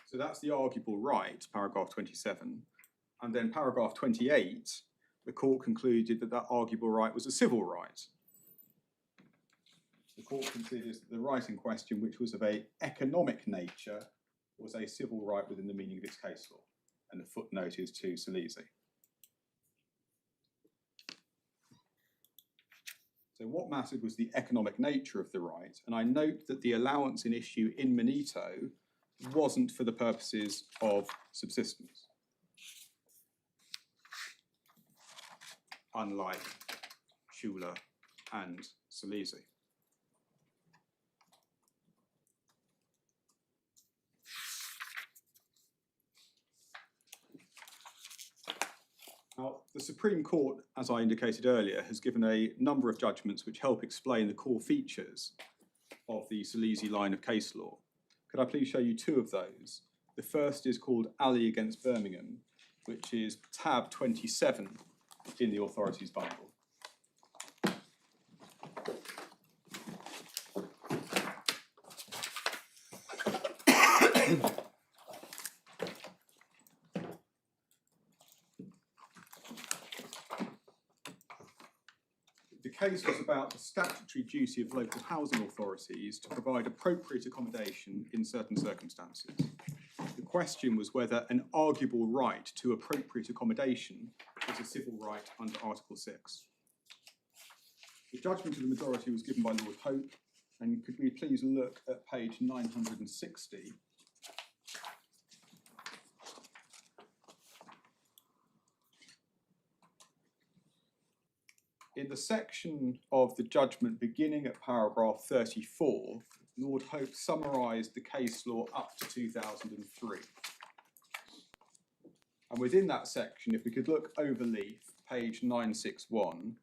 So that's the arguable right, paragraph 27. And then paragraph 28, the court concluded that that arguable right was a civil right. The court considers that the right in question, which was of an economic nature, was a civil right within the meaning of its case law. And the footnote is to Salesi. So what mattered was the economic nature of the right. And I note that the allowance in issue in Manito wasn't for the purposes of subsistence, unlike Schuler and Salesi. Now, the Supreme Court, as I indicated earlier, has given a number of judgments which help explain the core features of the Salesi line of case law. Could I please show you 2 of those? The first is called Alley against Birmingham, which is tab 27 in the authorities bundle. The case was about the statutory duty of local housing authorities to provide appropriate accommodation in certain circumstances. The question was whether an arguable right to appropriate accommodation was a civil right under Article 6. The judgment of the majority was given by Lord Hope, and could we please look at page 960. In the section of the judgment beginning at paragraph 34, Lord Hope summarised the case law up to 2003. And within that section, if we could look over leaf, page 961,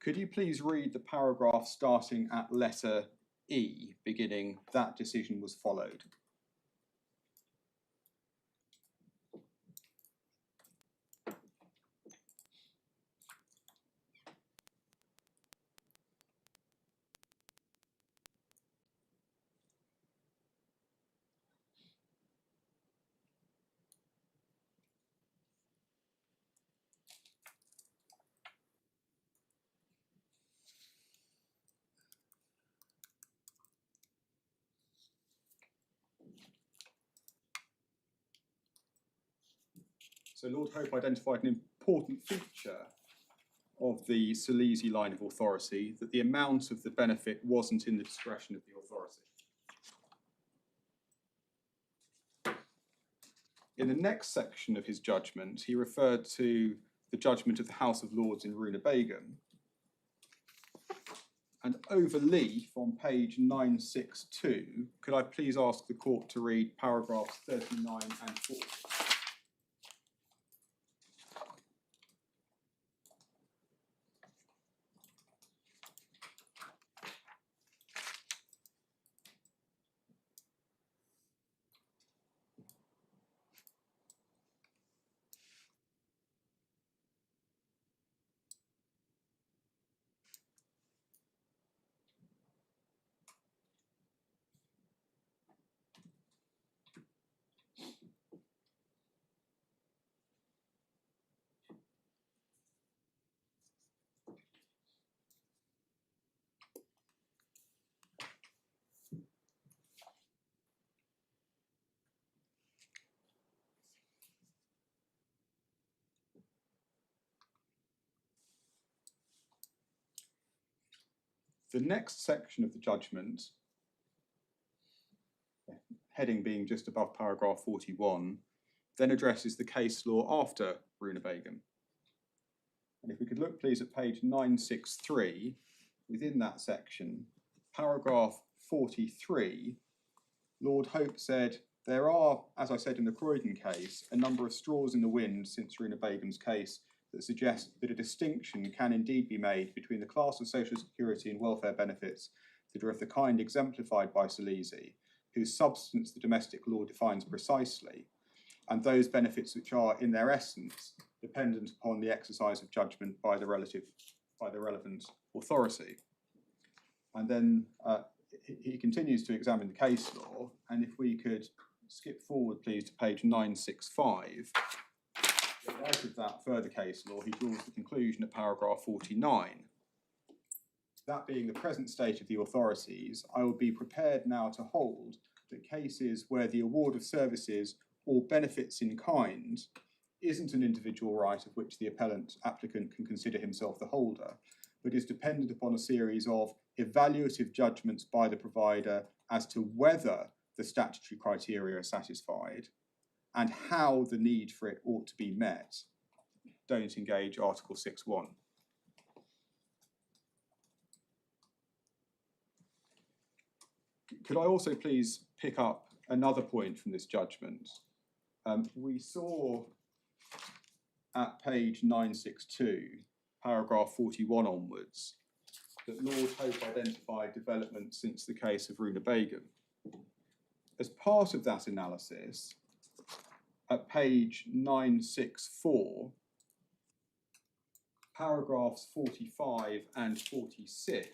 could you please read the paragraph starting at letter E, beginning, "That decision was followed"? So Lord Hope identified an important feature of the Salesi line of authority, that the amount of the benefit wasn't in the discretion of the authority. In the next section of his judgment, he referred to the judgment of the House of Lords in Runa Begum. And over leaf on page 962, could I please ask the court to read paragraphs 39 and 40? The next section of the judgment, heading being just above paragraph 41, then addresses the case law after Runebagen. And if we could look please at page 963, within that section, paragraph 43, Lord Hope said, there are, as I said in the Croydon case, a number of straws in the wind since Runebagen's case that suggest that a distinction can indeed be made between the class of social security and welfare benefits that are of the kind exemplified by Salesi, whose substance the domestic law defines precisely, and those benefits which are, in their essence, dependent upon the exercise of judgment by the relevant authority. And then he continues to examine the case law, and if we could skip forward, please, to page 965. In light of that further case law, he draws the conclusion at paragraph 49. That being the present state of the authorities, I will be prepared now to hold that cases where the award of services or benefits in kind isn't an individual right of which the applicant can consider himself the holder, but is dependent upon a series of evaluative judgments by the provider as to whether the statutory criteria are satisfied and how the need for it ought to be met, don't engage Article 6.1. Could I also please pick up another point from this judgment? We saw at page 962, paragraph 41 onwards, that Lord Hope identified developments since the case of Runebagen. As part of that analysis, at page 964, paragraphs 45 and 46,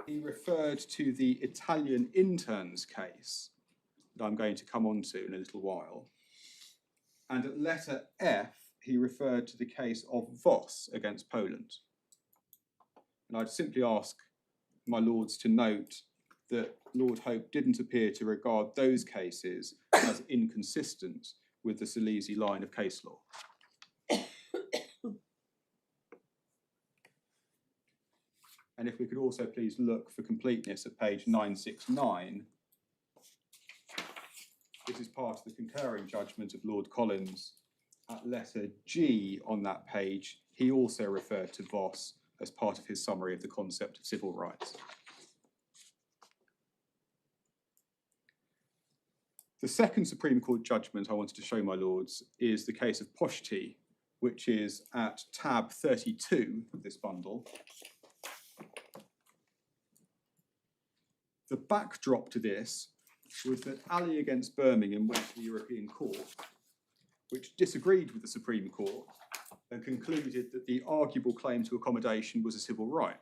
he referred to the Italian interns case that I'm going to come on to in a little while. And at letter F, he referred to the case of Voss against Poland. And I'd simply ask my lords to note that Lord Hope didn't appear to regard those cases as inconsistent with the Salesi line of case law. And if we could also please look for completeness at page 969, this is part of the concurring judgment of Lord Collins. At letter G on that page, he also referred to Voss as part of his summary of the concept of civil rights. The second Supreme Court judgment I wanted to show my lords is the case of Poshti, which is at tab 32 of this bundle. The backdrop to this was that Ali against Birmingham went to the European Court, which disagreed with the Supreme Court and concluded that the arguable claim to accommodation was a civil right.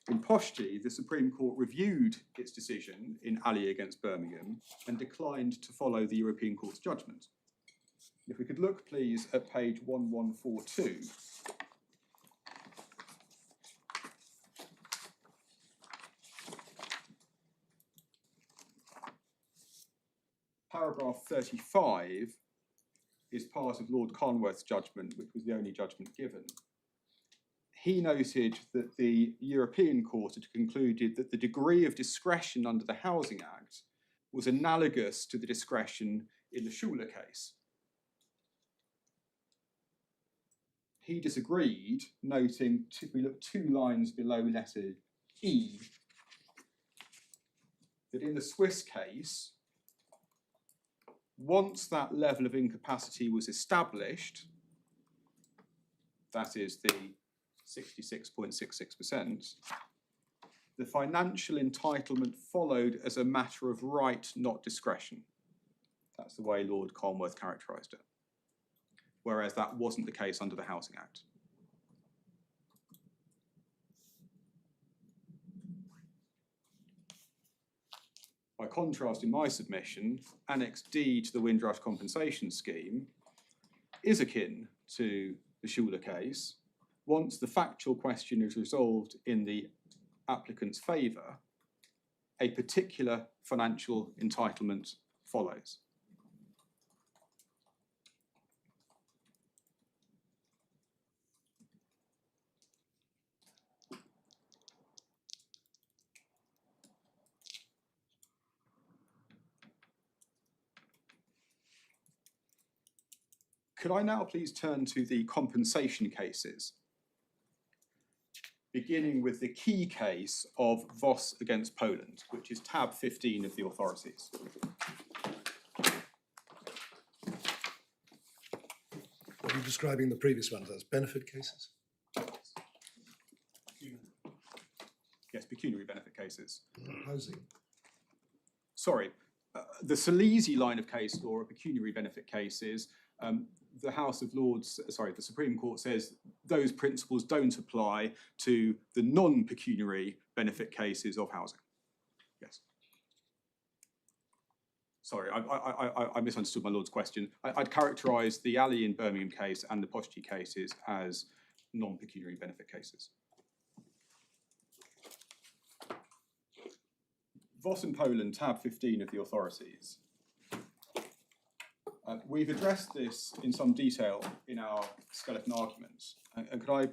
In Poshti, the Supreme Court reviewed its decision in Ali against Birmingham and declined to follow the European Court's judgment. If we could look, please, at page 1142. Paragraph 35 is part of Lord Conworth's judgment, which was the only judgment given. He noted that the European Court had concluded that the degree of discretion under the Housing Act was analogous to the discretion in the Schuler case. He disagreed, noting, if we look 2 lines below letter E, that in the Swiss case, once that level of incapacity was established, that is the 66.66%, the financial entitlement followed as a matter of right, not discretion. That's the way Lord Conworth characterised it, whereas that wasn't the case under the Housing Act. By contrast, in my submission, Annex D to the Windrush Compensation Scheme is akin to the Schuler case. Once the factual question is resolved in the applicant's favour, a particular financial entitlement follows. Could I now please turn to the compensation cases, beginning with the key case of Voss against Poland, which is tab 15 of the authorities. Are you describing the previous ones as benefit cases? Yes, pecuniary benefit cases. Housing. Sorry, the Salesi line of case law are pecuniary benefit cases. The House of Lords, sorry, the Supreme Court says those principles don't apply to the non-pecuniary benefit cases of housing. Yes. Sorry, I misunderstood my Lord's question. I'd characterise the Alley and Birmingham case and the Posty cases as non-pecuniary benefit cases. Voss in Poland, tab 15 of the authorities. We've addressed this in some detail in our skeleton arguments. And could I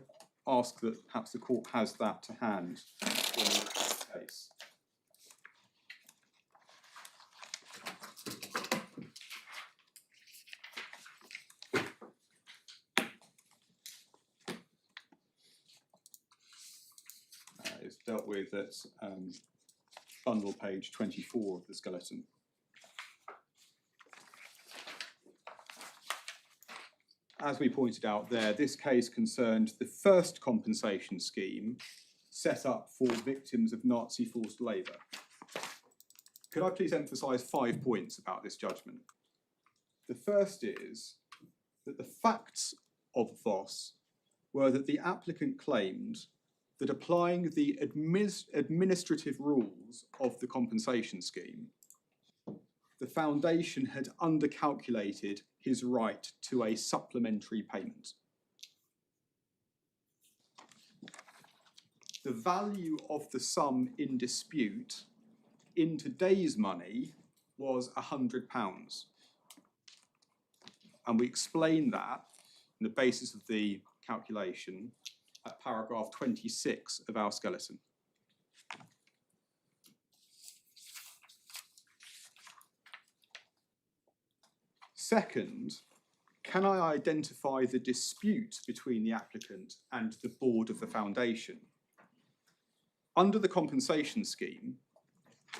ask that perhaps the court has that to hand in the case? It's dealt with at bundle page 24 of the skeleton. As we pointed out there, this case concerned the first compensation scheme set up for victims of Nazi forced labour. Could I please emphasise 5 points about this judgment? The first is that the facts of Voss were that the applicant claimed that applying the administrative rules of the compensation scheme, the foundation had undercalculated his right to a supplementary payment. The value of the sum in dispute in today's money was £100. And we explain that on the basis of the calculation at paragraph 26 of our skeleton. Second, can I identify the dispute between the applicant and the board of the foundation? Under the compensation scheme,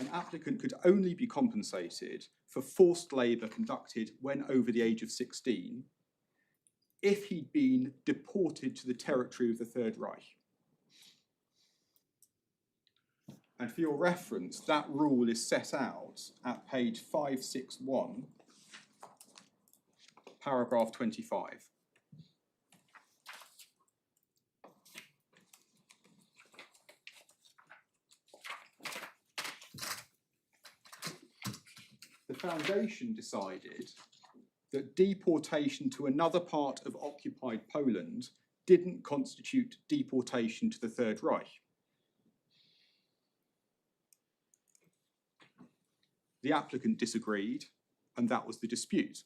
an applicant could only be compensated for forced labour conducted when over the age of 16 if he'd been deported to the territory of the Third Reich. And for your reference, that rule is set out at page 561, paragraph 25. The foundation decided that deportation to another part of occupied Poland didn't constitute deportation to the Third Reich. The applicant disagreed, and that was the dispute.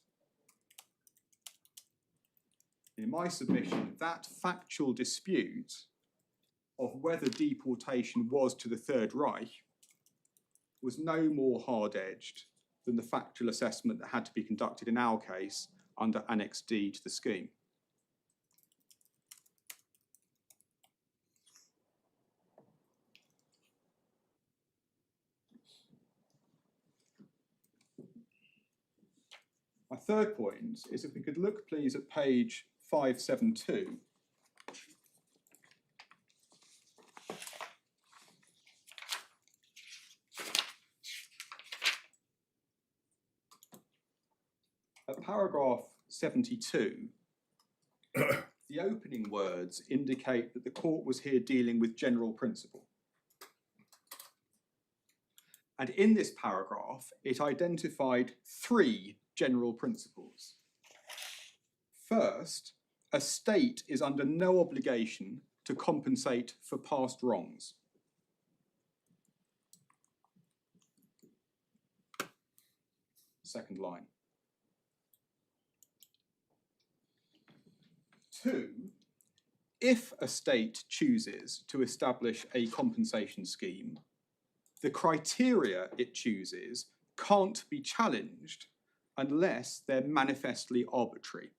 In my submission, that factual dispute of whether deportation was to the Third Reich was no more hard-edged than the factual assessment that had to be conducted in our case under Annex D to the scheme. My third point is if we could look, please, at page 572. At paragraph 72, the opening words indicate that the court was here dealing with general principle. And in this paragraph, it identified 3 general principles. First, a state is under no obligation to compensate for past wrongs. Second line. 2, if a state chooses to establish a compensation scheme, the criteria it chooses can't be challenged unless they're manifestly arbitrary.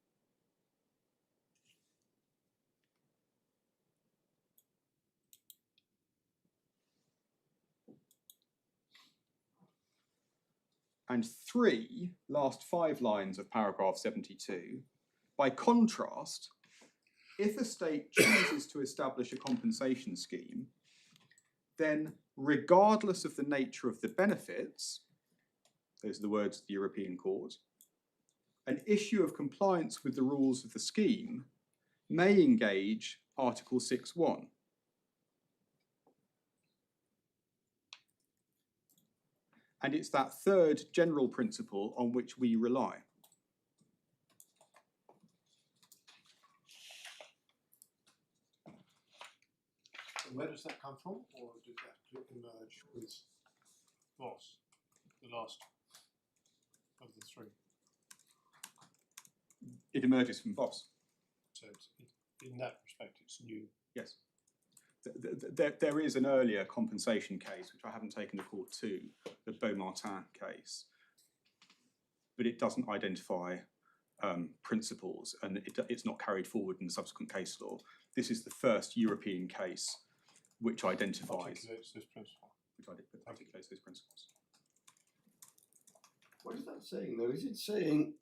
and 3, last 5 lines of paragraph 72. By contrast, if a state chooses to establish a compensation scheme, then regardless of the nature of the benefits, those are the words of the European Court, an issue of compliance with the rules of the scheme may engage Article 6.1. And it's that third general principle on which we rely. And where does that come from, or did that emerge with Voss, the last of the 3? It emerges from Voss. So in that respect, it's new. Yes. There is an earlier compensation case, which I haven't taken the court to, the Beaumartin case, but it doesn't identify principles, and it's not carried forward in the subsequent case law. This is the first European case which identifies Articulates this principle. articulates those principles. What is that saying though? Is it saying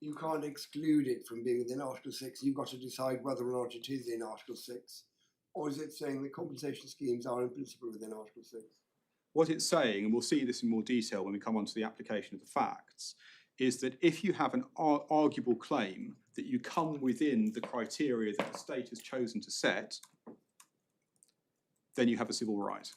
you can't exclude it from being within Article 6, you've got to decide whether or not it is in Article 6? Or is it saying the compensation schemes are in principle within Article 6? What it's saying, and we'll see this in more detail when we come on to the application of the facts, is that if you have an arguable claim that you come within the criteria that the state has chosen to set, then you have a civil right.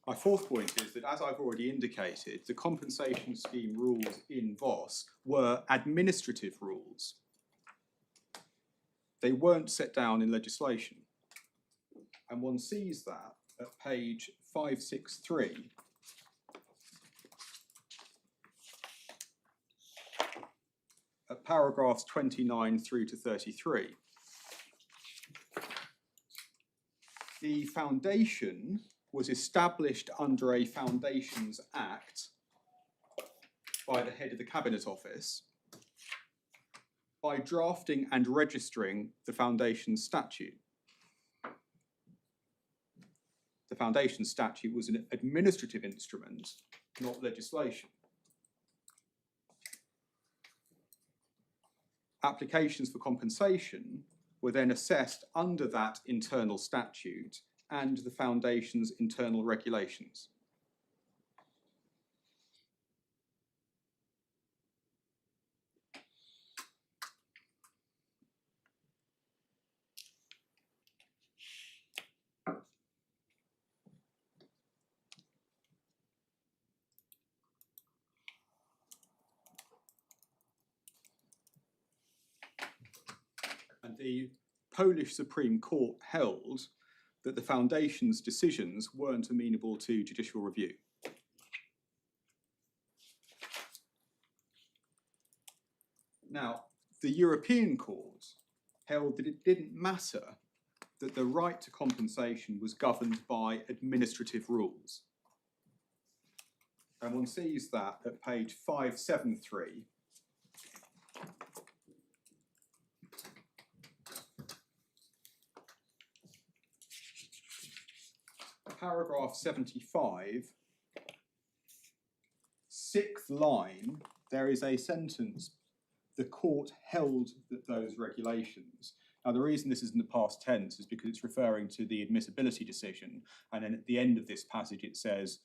My fourth point is that, as I've already indicated, the compensation scheme rules in Voss were administrative rules. They weren't set down in legislation. And one sees that at page 563. At paragraphs 29 through to 33. The foundation was established under a Foundations Act by the head of the Cabinet Office by drafting and registering the Foundation Statute. The Foundation Statute was an administrative instrument, not legislation. Applications for compensation were then assessed under that internal statute and the Foundation's internal regulations. And the Polish Supreme Court held that the Foundation's decisions weren't amenable to judicial review. Now, the European Court held that it didn't matter that the right to compensation was governed by administrative rules. And one sees that at page 573. Paragraph 75, 6th line, there is a sentence, the court held that those regulations. Now, the reason this is in the past tense is because it's referring to the admissibility decision, and then at the end of this passage it says,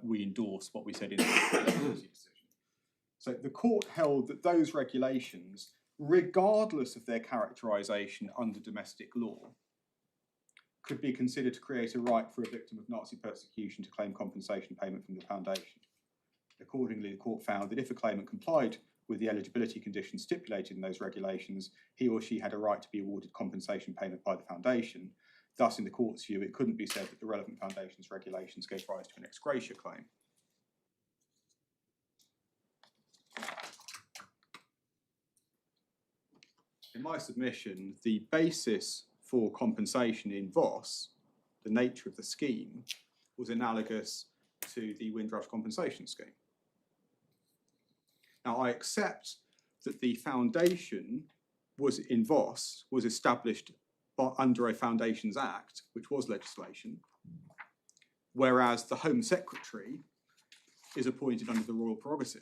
we endorse what we said in the admissibility decision. So the court held that those regulations, regardless of their characterisation under domestic law, could be considered to create a right for a victim of Nazi persecution to claim compensation payment from the Foundation. Accordingly, the court found that if a claimant complied with the eligibility conditions stipulated in those regulations, he or she had a right to be awarded compensation payment by the Foundation. Thus, in the court's view, it couldn't be said that the relevant Foundation's regulations gave rise to an ex gratia claim. In my submission, the basis for compensation in Voss, the nature of the scheme was analogous to the Windrush Compensation Scheme. Now, I accept that the foundation was in Voss was established under a Foundations Act, which was legislation, whereas the Home Secretary is appointed under the royal prerogative.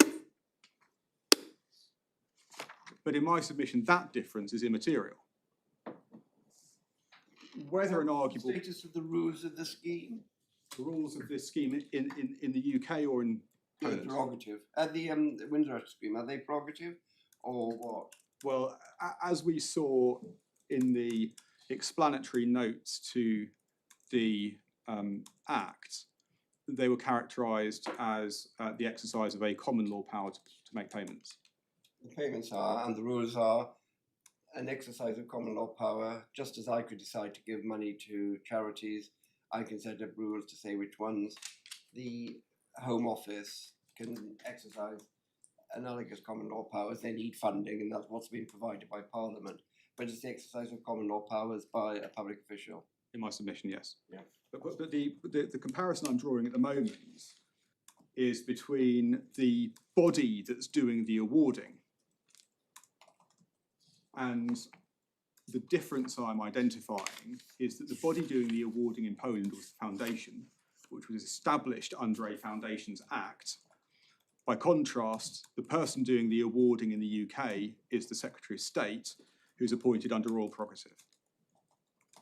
But in my submission, that difference is immaterial. Whether an arguable... Status of the rules of the scheme? The rules of this scheme in the UK or in Poland? Prerogative. The Windrush scheme, are they prerogative or what? Well, as we saw in the explanatory notes to the Act, they were characterised as the exercise of a common law power to make payments. The payments are, and the rules are, an exercise of common law power, just as I could decide to give money to charities, I can set up rules to say which ones. The Home Office can exercise analogous common law powers. They need funding, and that's what's been provided by Parliament. But it's the exercise of common law powers by a public official. In my submission, yes. Yeah. But the comparison I'm drawing at the moment is between the body that's doing the awarding and the difference I'm identifying is that the body doing the awarding in Poland was the foundation, which was established under a Foundations Act. By contrast, the person doing the awarding in the UK is the Secretary of State, who's appointed under royal prerogative.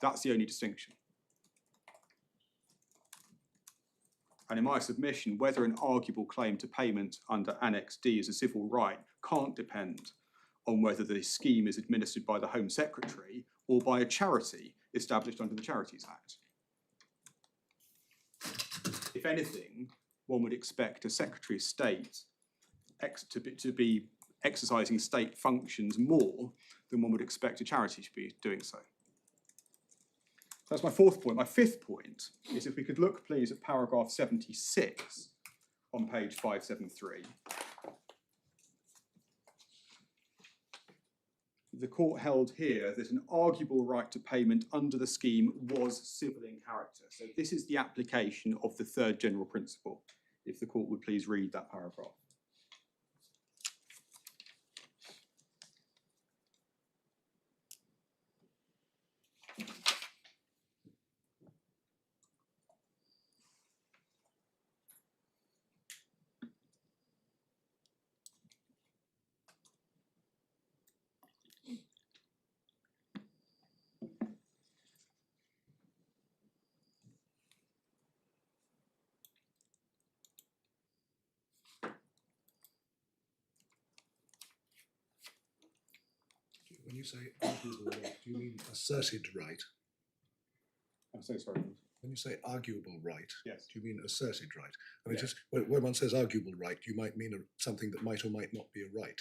That's the only distinction. And in my submission, whether an arguable claim to payment under Annex D is a civil right can't depend on whether the scheme is administered by the Home Secretary or by a charity established under the Charities Act. If anything, one would expect a Secretary of State to be exercising state functions more than one would expect a charity to be doing so. That's my fourth point. My fifth point is if we could look, please, at paragraph 76 on page 573. The court held here that an arguable right to payment under the scheme was civil in character. So this is the application of the third general principle. If the court would please read that paragraph. When you say arguable right, do you mean asserted right? I'm so sorry. When you say arguable right, Yes. do you mean asserted right? I mean, Yeah. just when one says arguable right, you might mean something that might or might not be a right.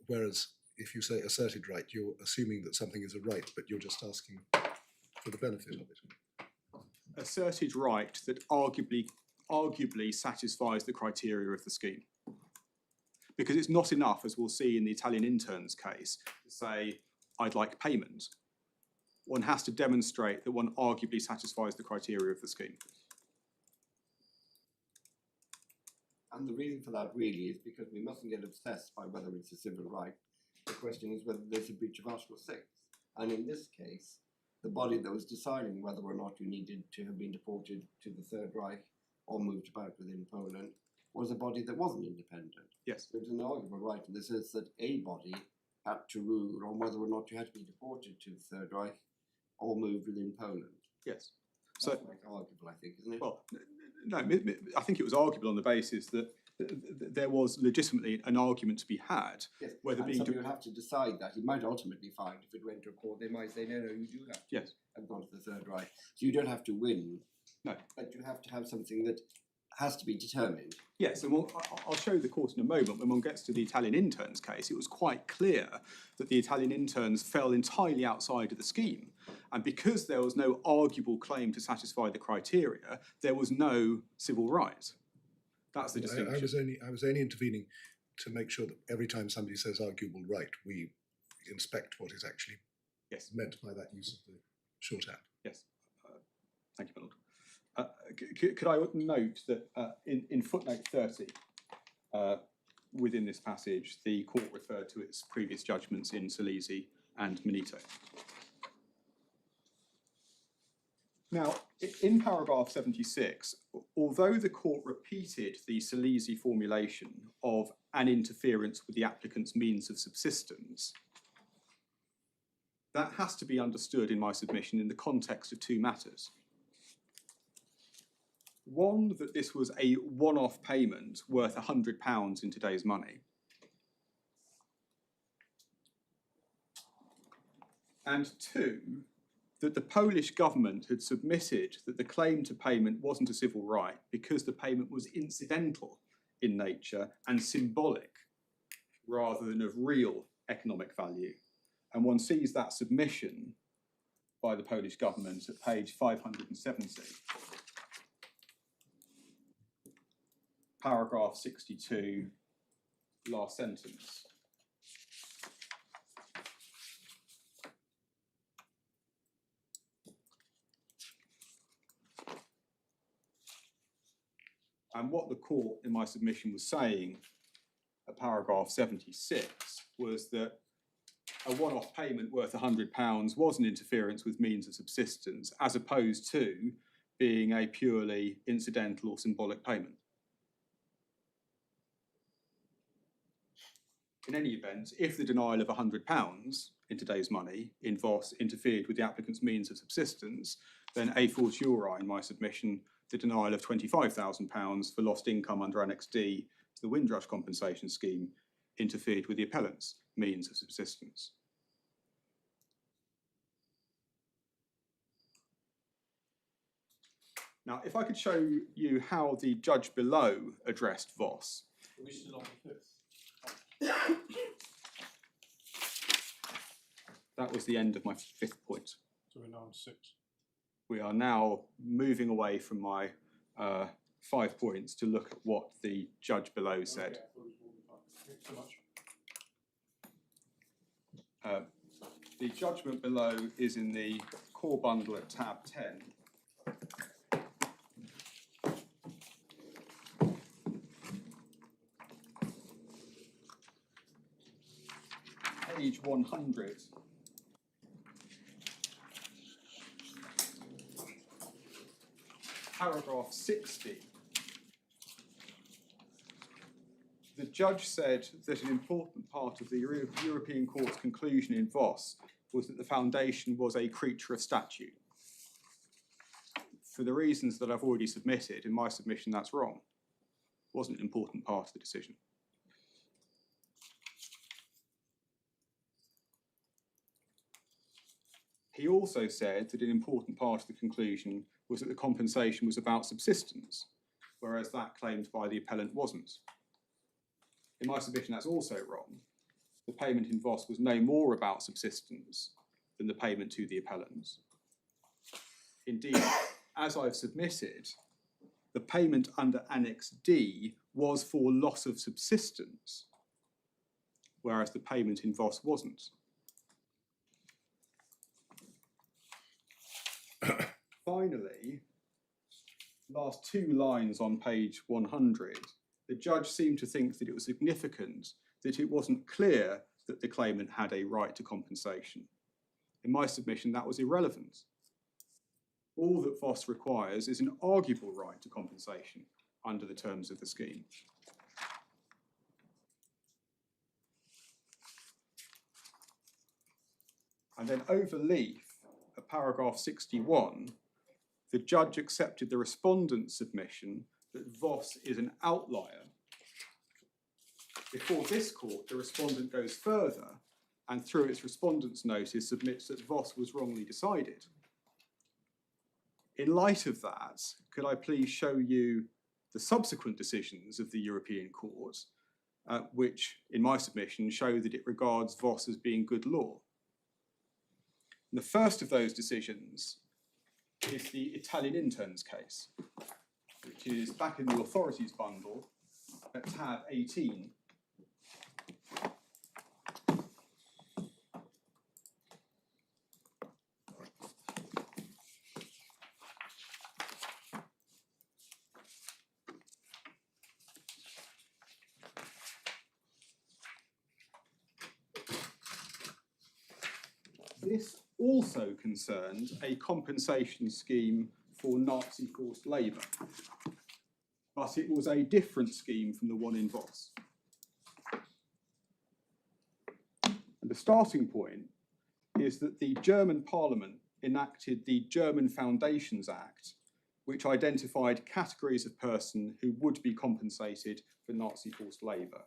Whereas if you say asserted right, you're assuming that something is a right, but you're just asking for the benefit of it. Asserted right that arguably satisfies the criteria of the scheme. Because it's not enough, as we'll see in the Italian intern's case, to say, I'd like payment. One has to demonstrate that one arguably satisfies the criteria of the scheme. And the reason for that really is because we mustn't get obsessed by whether it's a civil right. The question is whether there's a breach of Article 6. And in this case, the body that was deciding whether or not you needed to have been deported to the Third Reich or moved about within Poland was a body that wasn't independent. Yes. There was an arguable right in the sense that a body had to rule on whether or not you had to be deported to the Third Reich or moved within Poland. Yes. So So, that's like arguable, I think, isn't it? well, no, I think it was arguable on the basis that there was legitimately an argument to be had. Yes, whether and being somebody would have to decide that. He might ultimately find, if it went to a court, they might say, no, you do have to Yes. have gone to the Third Reich. So you don't have to win. No. But you have to have something that has to be determined. Yes, and I'll show the court in a moment. When one gets to the Italian intern's case, it was quite clear that the Italian interns fell entirely outside of the scheme. And because there was no arguable claim to satisfy the criteria, there was no civil right. That's the distinction. I was only intervening to make sure that every time somebody says arguable right, we inspect what is actually Yes. meant by that use of the shorthand. Yes. Thank you, my lord. Could I note that in footnote 30, within this passage, the court referred to its previous judgments in Salesi and Manito. Now, in paragraph 76, although the court repeated the Salesi formulation of an interference with the applicant's means of subsistence, that has to be understood in my submission in the context of two matters. One, that this was a one-off payment worth £100 in today's money. And two, that the Polish government had submitted that the claim to payment wasn't a civil right because the payment was incidental in nature and symbolic rather than of real economic value. And one sees that submission by the Polish government at page 570, paragraph 62, last sentence. And what the court in my submission was saying at paragraph 76 was that a one-off payment worth £100 was an interference with means of subsistence as opposed to being a purely incidental or symbolic payment. In any event, if the denial of £100 in today's money in VOS interfered with the applicant's means of subsistence, then a fortiori in my submission, the denial of £25,000 for lost income under Annex D to the Windrush Compensation Scheme interfered with the appellant's means of subsistence. Now, if I could show you how the judge below addressed VOS. Are we still on the 5th? That was the end of my 5th point. So we're now on 6. We are now moving away from my 5 points to look at what the judge below said. Okay, I thought it was more than 5. Thanks so much. The judgment below is in the core bundle at tab 10. Page 100. Paragraph 60. The judge said that an important part of the European Court's conclusion in VOS was that the foundation was a creature of statute. For the reasons that I've already submitted, in my submission that's wrong. It wasn't an important part of the decision. He also said that an important part of the conclusion was that the compensation was about subsistence, whereas that claimed by the appellant wasn't. In my submission, that's also wrong. The payment in VOS was no more about subsistence than the payment to the appellant. Indeed, as I've submitted, the payment under Annex D was for loss of subsistence, whereas the payment in VOS wasn't. Finally, last 2 lines on page 100, the judge seemed to think that it was significant that it wasn't clear that the claimant had a right to compensation. In my submission, that was irrelevant. All that VOS requires is an arguable right to compensation under the terms of the scheme. And then over leaf, at paragraph 61, the judge accepted the respondent's submission that VOS is an outlier. Before this court, the respondent goes further and through its respondent's notice submits that VOS was wrongly decided. In light of that, could I please show you the subsequent decisions of the European Court, which, in my submission, show that it regards VOS as being good law. And the first of those decisions is the Italian interns case, which is back in the authorities bundle at tab 18. This also concerned a compensation scheme for Nazi forced labour, but it was a different scheme from the one in Voss. And the starting point is that the German Parliament enacted the German Foundations Act, which identified categories of person who would be compensated for Nazi forced labour.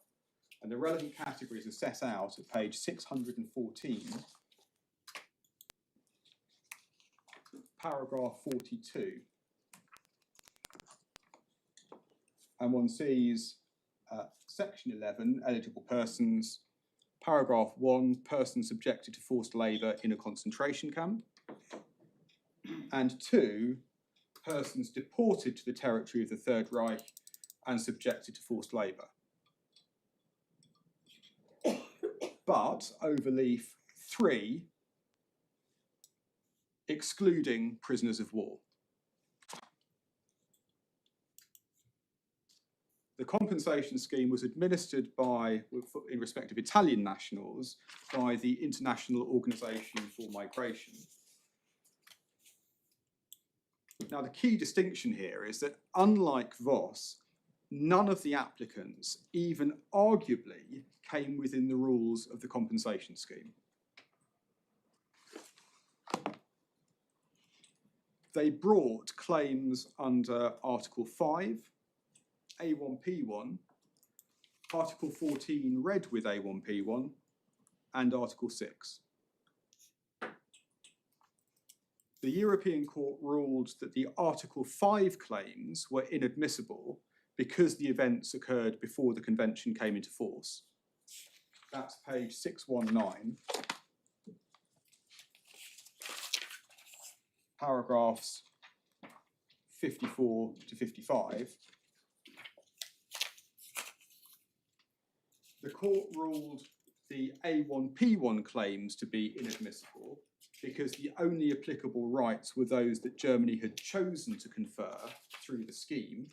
And the relevant categories are set out at page 614, paragraph 42. And one sees section 11, eligible persons, paragraph 1, persons subjected to forced labour in a concentration camp, and 2, persons deported to the territory of the Third Reich and subjected to forced labour. But overleaf 3, excluding prisoners of war. The compensation scheme was administered by, in respect of Italian nationals, by the International Organization for Migration. Now, the key distinction here is that, unlike Voss, none of the applicants even arguably came within the rules of the compensation scheme. They brought claims under Article 5, A1P1, Article 14 read with A1P1, and Article 6. The European Court ruled that the Article 5 claims were inadmissible because the events occurred before the convention came into force. That's page 619, paragraphs 54 to 55. The court ruled the A1P1 claims to be inadmissible because the only applicable rights were those that Germany had chosen to confer through the scheme.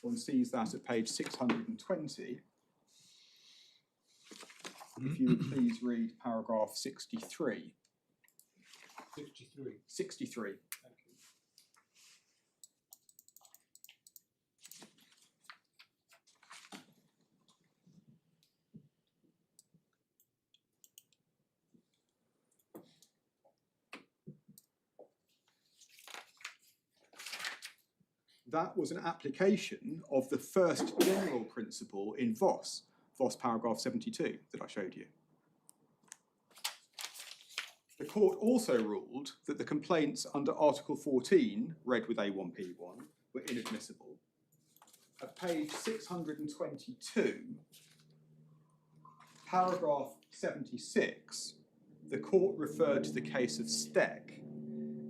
One sees that at page 620. If you would please read paragraph 63. 63. 63. Thank you. That was an application of the first general principle in Voss paragraph 72 that I showed you. The court also ruled that the complaints under Article 14, read with A1P1, were inadmissible. At page 622, paragraph 76, the court referred to the case of Steck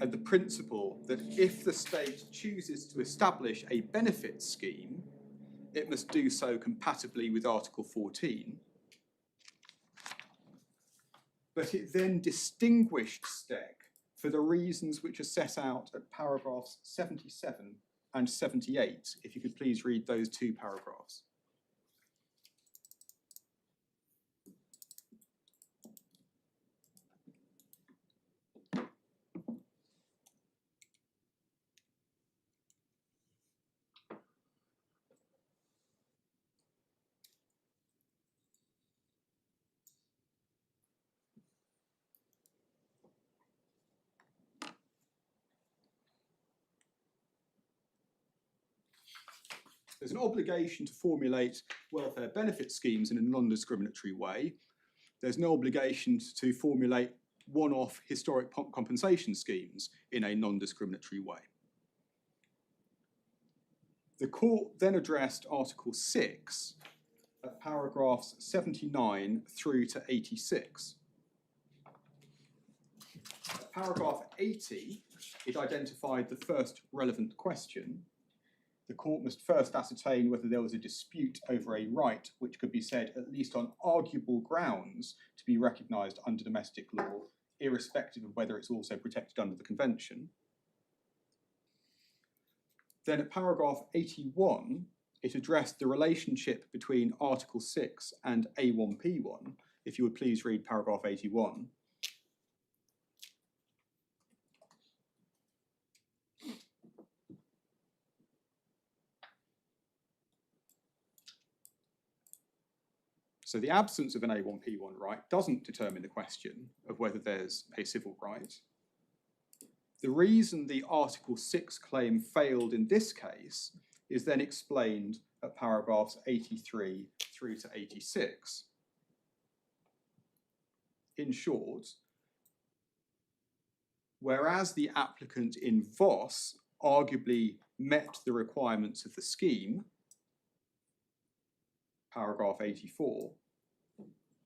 and the principle that if the state chooses to establish a benefit scheme, it must do so compatibly with Article 14. But it then distinguished Steck for the reasons which are set out at paragraphs 77 and 78. If you could please read those two paragraphs. There's an obligation to formulate welfare benefit schemes in a non-discriminatory way. There's no obligation to formulate one-off historic compensation schemes in a non-discriminatory way. The court then addressed Article 6 at paragraphs 79 through to 86. At paragraph 80, it identified the first relevant question. The court must first ascertain whether there was a dispute over a right which could be said, at least on arguable grounds, to be recognised under domestic law, irrespective of whether it's also protected under the convention. Then at paragraph 81, it addressed the relationship between Article 6 and A1P1. If you would please read paragraph 81. So the absence of an A1P1 right doesn't determine the question of whether there's a civil right. The reason the Article 6 claim failed in this case is then explained at paragraphs 83 through to 86. In short, whereas the applicant in Voss arguably met the requirements of the scheme, paragraph 84,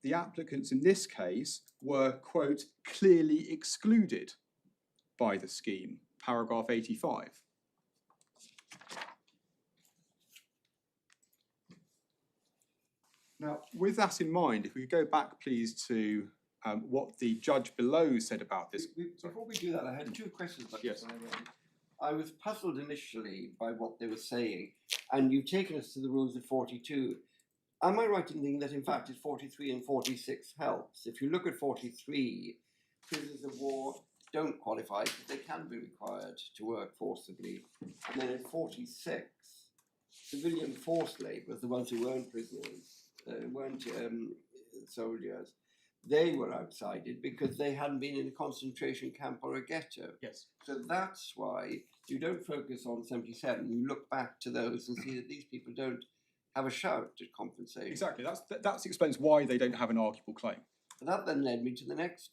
the applicants in this case were, quote, clearly excluded by the scheme, paragraph 85. Now, with that in mind, if we could go back, please, to what the judge below said about this. Before we do that, I had two questions about Yes. this. I was puzzled initially by what they were saying, and you've taken us to the rules of 42. Am I right in thinking that, in fact, it's 43 and 46 helps? If you look at 43, prisoners of war don't qualify because they can be required to work forcibly. And then in 46, civilian forced labourers, the ones who weren't prisoners, weren't soldiers, they were outsided because they hadn't been in a concentration camp or a ghetto. Yes. So that's why you don't focus on 77. You look back to those and see that these people don't have a shout at compensation. Exactly. That explains why they don't have an arguable claim. And that then led me to the next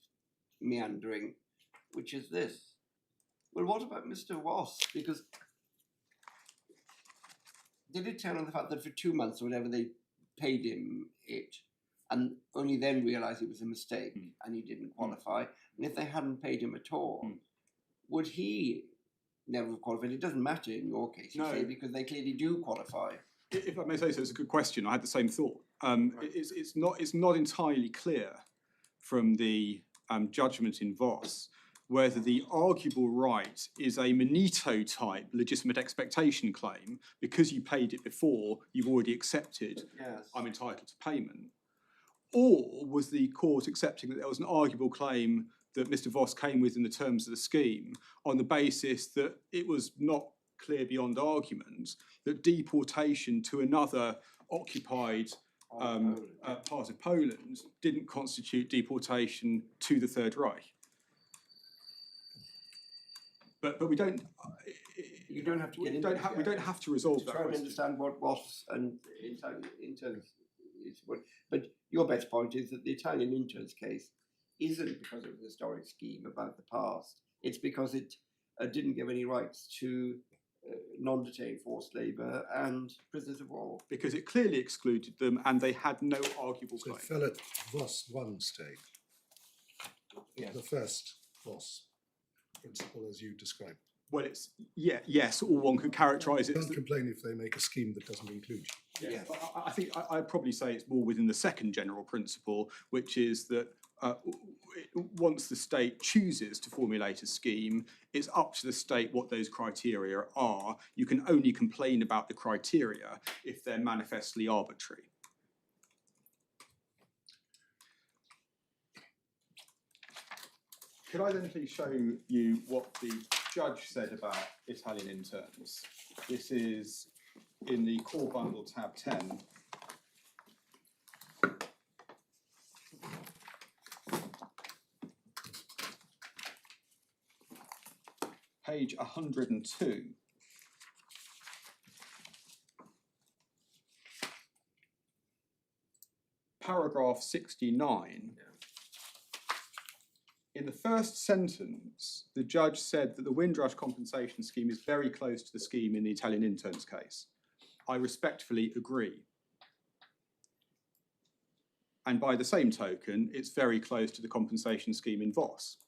meandering, which is this. Well, what about Mr. Voss? Because they did tell him the fact that for 2 months or whatever they paid him it, and only then realised it was a mistake and he didn't qualify. And if they hadn't paid him at all, would he never have qualified? It doesn't matter in your case, you say, because they clearly do qualify. If I may say so, it's a good question. I had the same thought. It's not entirely clear from the judgment in Voss whether the arguable right is a Manito-type legitimate expectation claim because you paid it before, you've already accepted, Yes. I'm entitled to payment. Or was the court accepting that there was an arguable claim that Mr. Voss came with in the terms of the scheme on the basis that it was not clear beyond argument that deportation to another occupied part of Poland didn't constitute deportation to the Third Reich. But we don't. You don't have to get we into don't it have. yet. We don't have to resolve To that try and question. understand what Voss and interns is what. But your best point is that the Italian interns case isn't because of the historic scheme about the past. It's because it didn't give any rights to non-detained forced labour and prisoners of war. Because it clearly excluded them, and they had no arguable So claim. it fell at Voss 1 stage. Yes. The first Voss principle as you described. Well, it's yes, or one could characterise it You as can't complain if they make a scheme that doesn't include you. Yeah, but I think I'd probably say it's more within the second general principle, which is that once the state chooses to formulate a scheme, it's up to the state what those criteria are. You can only complain about the criteria if they're manifestly arbitrary. Could I then please show you what the judge said about Italian interns? This is in the core bundle tab 10. Page 102. Paragraph 69. In the first sentence, the judge said that the Windrush Compensation Scheme is very close to the scheme in the Italian interns case. I respectfully agree. And by the same token, it's very close to the compensation scheme in Voss.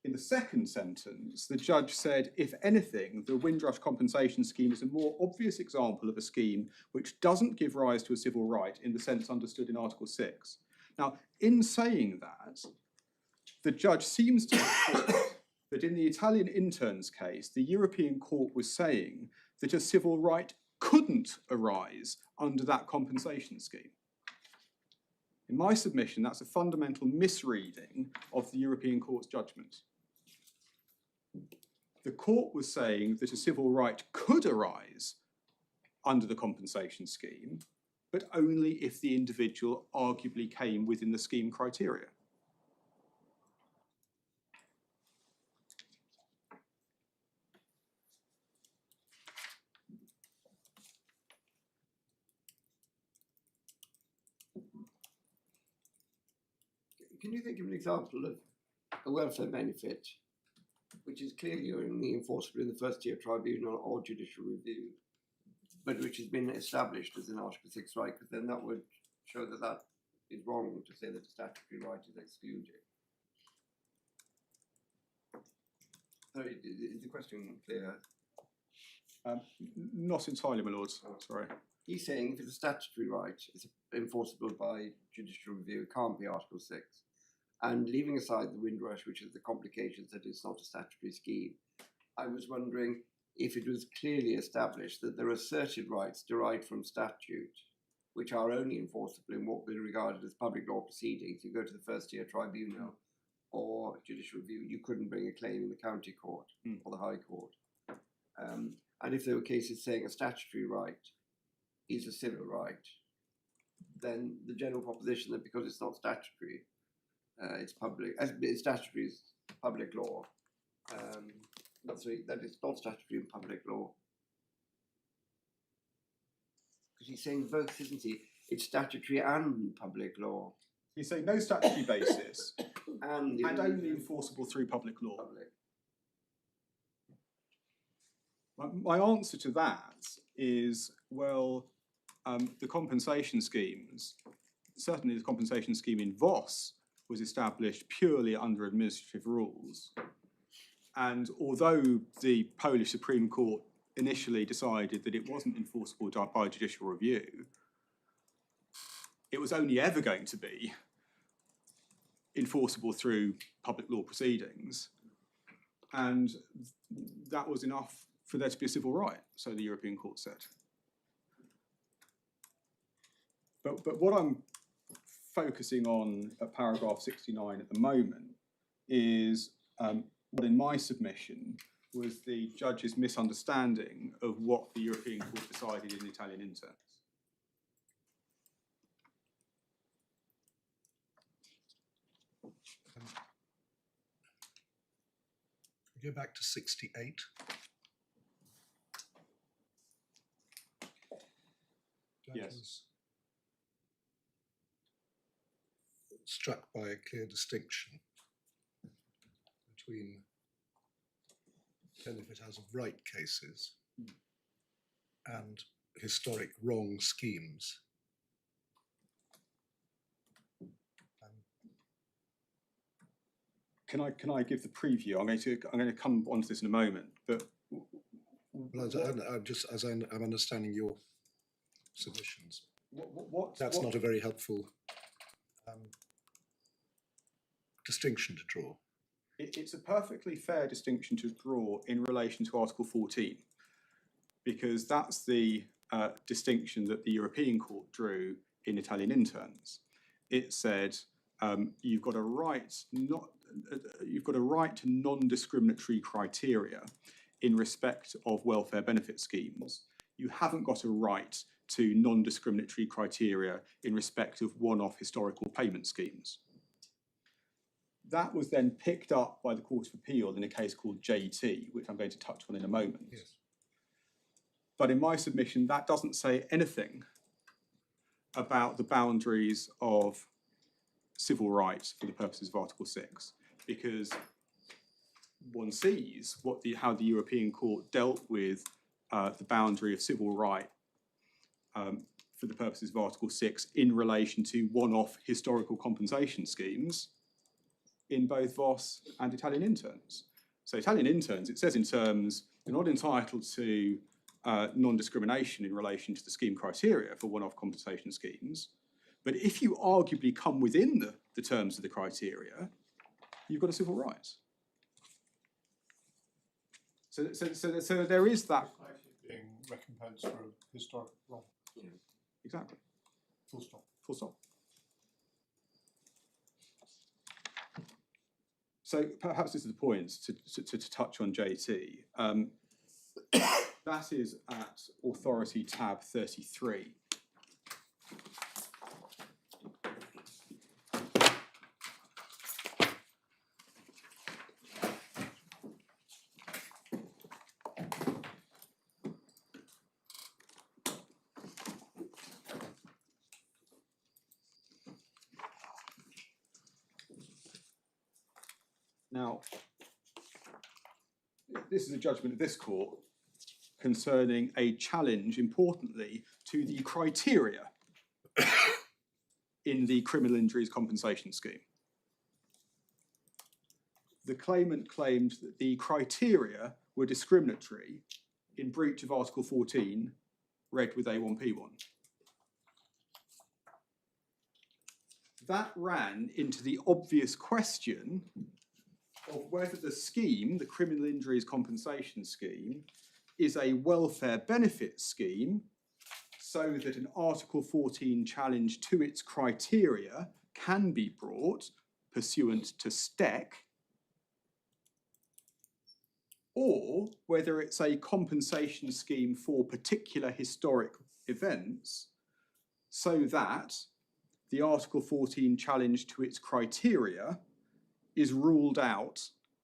In the second sentence, the judge said, if anything, the Windrush Compensation Scheme is a more obvious example of a scheme which doesn't give rise to a civil right in the sense understood in Article 6. Now, in saying that, the judge seems to have thought that in the Italian interns case, the European Court was saying that a civil right couldn't arise under that compensation scheme. In my submission, that's a fundamental misreading of the European Court's judgment. The court was saying that a civil right could arise under the compensation scheme, but only if the individual arguably came within the scheme criteria. Can you think of an example of a welfare benefit which is clearly only enforceable in the first tier tribunal or judicial review, but which has been established as an Article 6 right, because then that would show that that is wrong to say that a statutory right is excluded. Sorry, is the question clear? Not entirely, my lords. Sorry. He's saying if it's a statutory right, it's enforceable by judicial review, it can't be Article 6. And leaving aside the Windrush, which is the complications that it's not a statutory scheme, I was wondering if it was clearly established that there are asserted rights derived from statute, which are only enforceable in what would be regarded as public law proceedings. You go to the first tier tribunal or judicial review, you couldn't bring a claim in the county court or the high court. And if there were cases saying a statutory right is a civil right, then the general proposition that because it's not statutory, it's public, as statutory is public law. That it's not statutory in public law. Because he's saying both, isn't he? It's statutory and public law. He's saying no statutory basis and only enforceable through public law. Public. My answer to that is, well, the compensation schemes, certainly the compensation scheme in Voss was established purely under administrative rules. And although the Polish Supreme Court initially decided that it wasn't enforceable by judicial review, it was only ever going to be enforceable through public law proceedings. And that was enough for there to be a civil right, so the European Court said. But what I'm focusing on at paragraph 69 at the moment is what in my submission was the judge's misunderstanding of what the European Court decided in Italian interns. Go back to 68. That Yes. was struck by a clear distinction between benefit as of right cases and historic wrong schemes. Can I give the preview? I'm going to come onto this in a moment, but Well, I'm understanding your submissions. That's what- not a very helpful distinction to draw. It's a perfectly fair distinction to draw in relation to Article 14, because that's the distinction that the European Court drew in Italian interns. It said you've got a right to non-discriminatory criteria in respect of welfare benefit schemes. You haven't got a right to non-discriminatory criteria in respect of one-off historical payment schemes. That was then picked up by the Court of Appeal in a case called JT, which I'm going to touch on in a moment. Yes. But in my submission, that doesn't say anything about the boundaries of civil rights for the purposes of Article 6, because one sees how the European Court dealt with the boundary of civil right for the purposes of Article 6 in relation to one-off historical compensation schemes in both Voss and Italian interns. So Italian interns, it says in terms, you're not entitled to non-discrimination in relation to the scheme criteria for one-off compensation schemes, but if you arguably come within the terms of the criteria, you've got a civil right. So there is that. Being recompensed for historic wrong. Exactly. Full stop. Full stop. So perhaps this is the point to touch on JT. That is at Authority tab 33. Now, this is a judgment of this court concerning a challenge, importantly, to the criteria in the Criminal Injuries Compensation Scheme. The claimant claimed that the criteria were discriminatory in breach of Article 14, read with A1P1. That ran into the obvious question of whether the scheme, the Criminal Injuries Compensation Scheme, is a welfare benefit scheme so that an Article 14 challenge to its criteria can be brought pursuant to STEC, or whether it's a compensation scheme for particular historic events so that the Article 14 challenge to its criteria is ruled out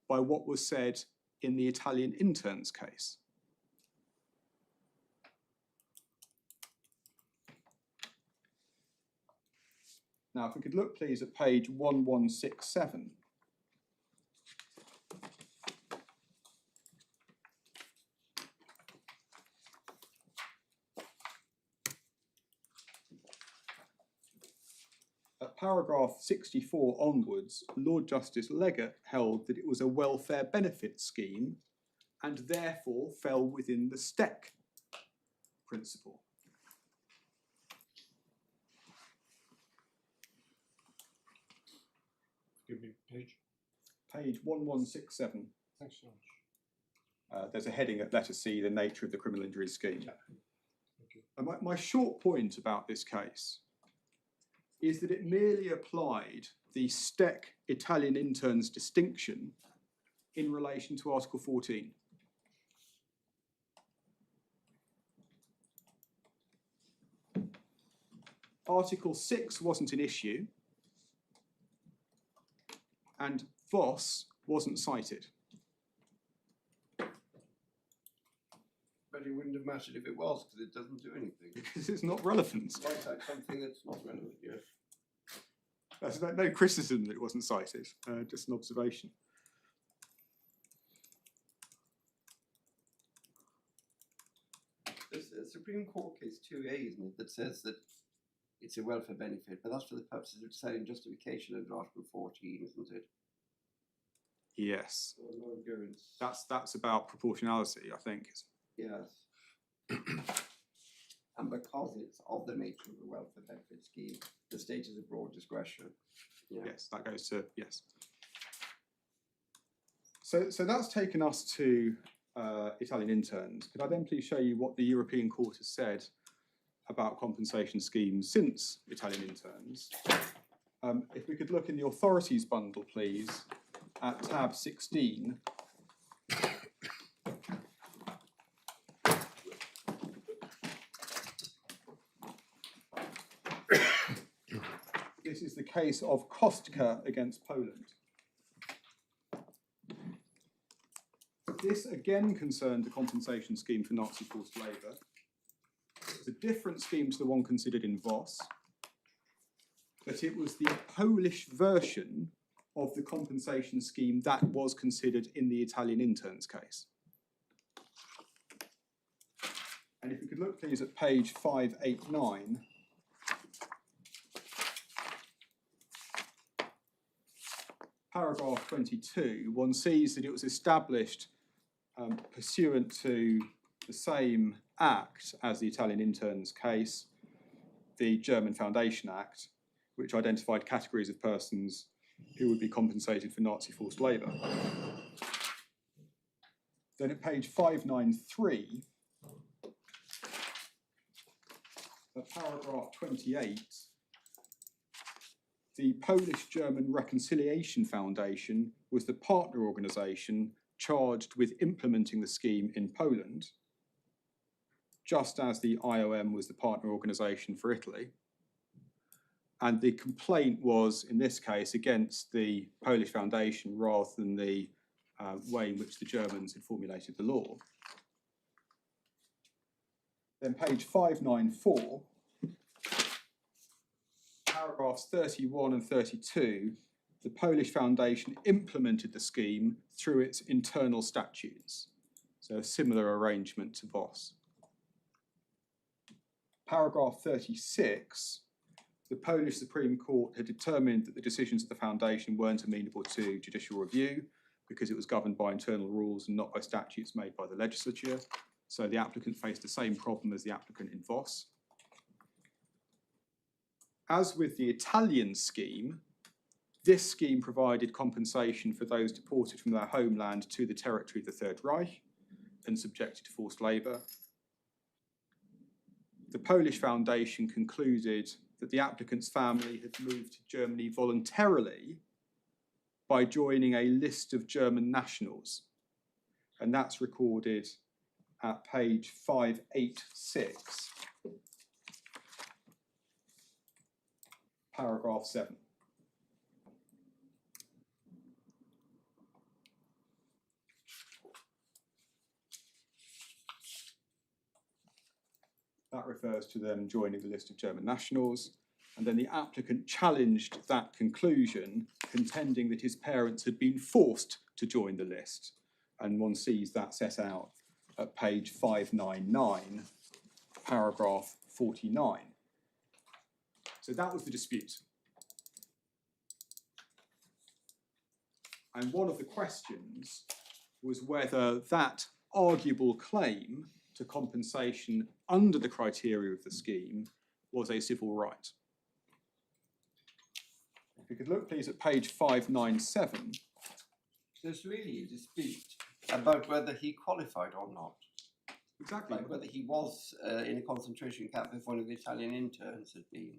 by what was said in the Italian interns case. Now, if we could look, please, at page 1167. At paragraph 64 onwards, Lord Justice Leggett held that it was a welfare benefit scheme and therefore fell within the STEC principle. Give me page. Page 1167. Thanks so much. There's a heading at letter C, the nature of the criminal injuries scheme. Yeah. Thank you. And my short point about this case is that it merely applied the STEC Italian interns distinction in relation to Article 14. Article 6 wasn't an issue, and Voss wasn't cited. But it wouldn't have mattered if it was, because it doesn't do anything. Because it's not relevant. Right, like something that's not relevant, yes. There's no criticism that it wasn't cited, just an observation. There's a Supreme Court case 2A, isn't it, that says that it's a welfare benefit, but that's for the purposes of deciding justification under Article 14, isn't it? Yes, Or no endurance. that's about proportionality, I think. Yes. And because it's of the nature of a welfare benefit scheme, the state has a broad discretion. Yeah. Yes, that goes to, yes. So that's taken us to Italian interns. Could I then please show you what the European Court has said about compensation schemes since Italian interns? If we could look in the authorities bundle, please, at tab 16. This is the case of Kostka against Poland. This again concerned the compensation scheme for Nazi forced labour. It was a different scheme to the one considered in Voss, but it was the Polish version of the compensation scheme that was considered in the Italian interns case. And if we could look, please, at page 589. Paragraph 22, one sees that it was established pursuant to the same act as the Italian interns case, the German Foundation Act, which identified categories of persons who would be compensated for Nazi forced labour. Then at page 593, at paragraph 28, the Polish-German Reconciliation Foundation was the partner organisation charged with implementing the scheme in Poland, just as the IOM was the partner organisation for Italy. And the complaint was, in this case, against the Polish Foundation rather than the way in which the Germans had formulated the law. Then page 594, paragraphs 31 and 32 the Polish Foundation implemented the scheme through its internal statutes. So a similar arrangement to VOS. Paragraph 36, the Polish Supreme Court had determined that the decisions of the Foundation weren't amenable to judicial review because it was governed by internal rules and not by statutes made by the legislature. So the applicant faced the same problem as the applicant in VOS. As with the Italian scheme, this scheme provided compensation for those deported from their homeland to the territory of the Third Reich and subjected to forced labour. The Polish Foundation concluded that the applicant's family had moved to Germany voluntarily by joining a list of German nationals. And that's recorded at page 586, paragraph 7. That refers to them joining the list of German nationals. And then the applicant challenged that conclusion, contending that his parents had been forced to join the list. And one sees that set out at page 599, paragraph 49. So that was the dispute. And one of the questions was whether that arguable claim to compensation under the criteria of the scheme was a civil right. If you could look please at page 597. There's really a dispute about whether he qualified or not. Exactly. Like whether he was in a concentration camp if one of the Italian interns had been.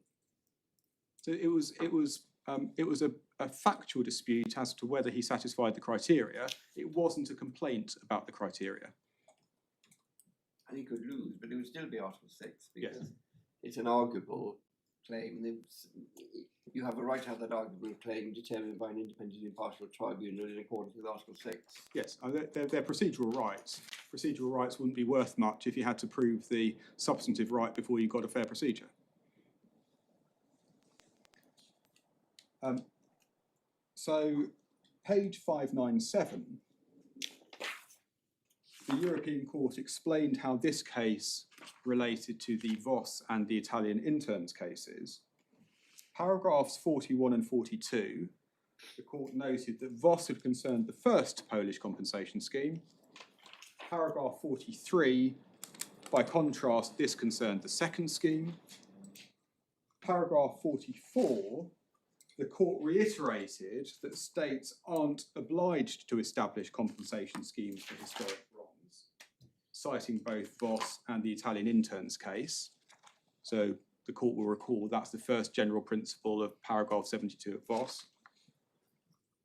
So it was a factual dispute as to whether he satisfied the criteria. It wasn't a complaint about the criteria. And he could lose, but it would still be Article 6 because Yes. it's an arguable claim. You have a right to have that arguable claim determined by an independent impartial tribunal in accordance with Article 6. Yes, they're procedural rights. Procedural rights wouldn't be worth much if you had to prove the substantive right before you got a fair procedure. So, page 597, the European Court explained how this case related to the VOS and the Italian interns cases. Paragraphs 41 and 42, the court noted that VOS had concerned the first Polish compensation scheme. Paragraph 43, by contrast, this concerned the second scheme. Paragraph 44, the court reiterated that states aren't obliged to establish compensation schemes for historic wrongs, citing both VOS and the Italian interns case. So the court will recall that's the first general principle of paragraph 72 of VOS.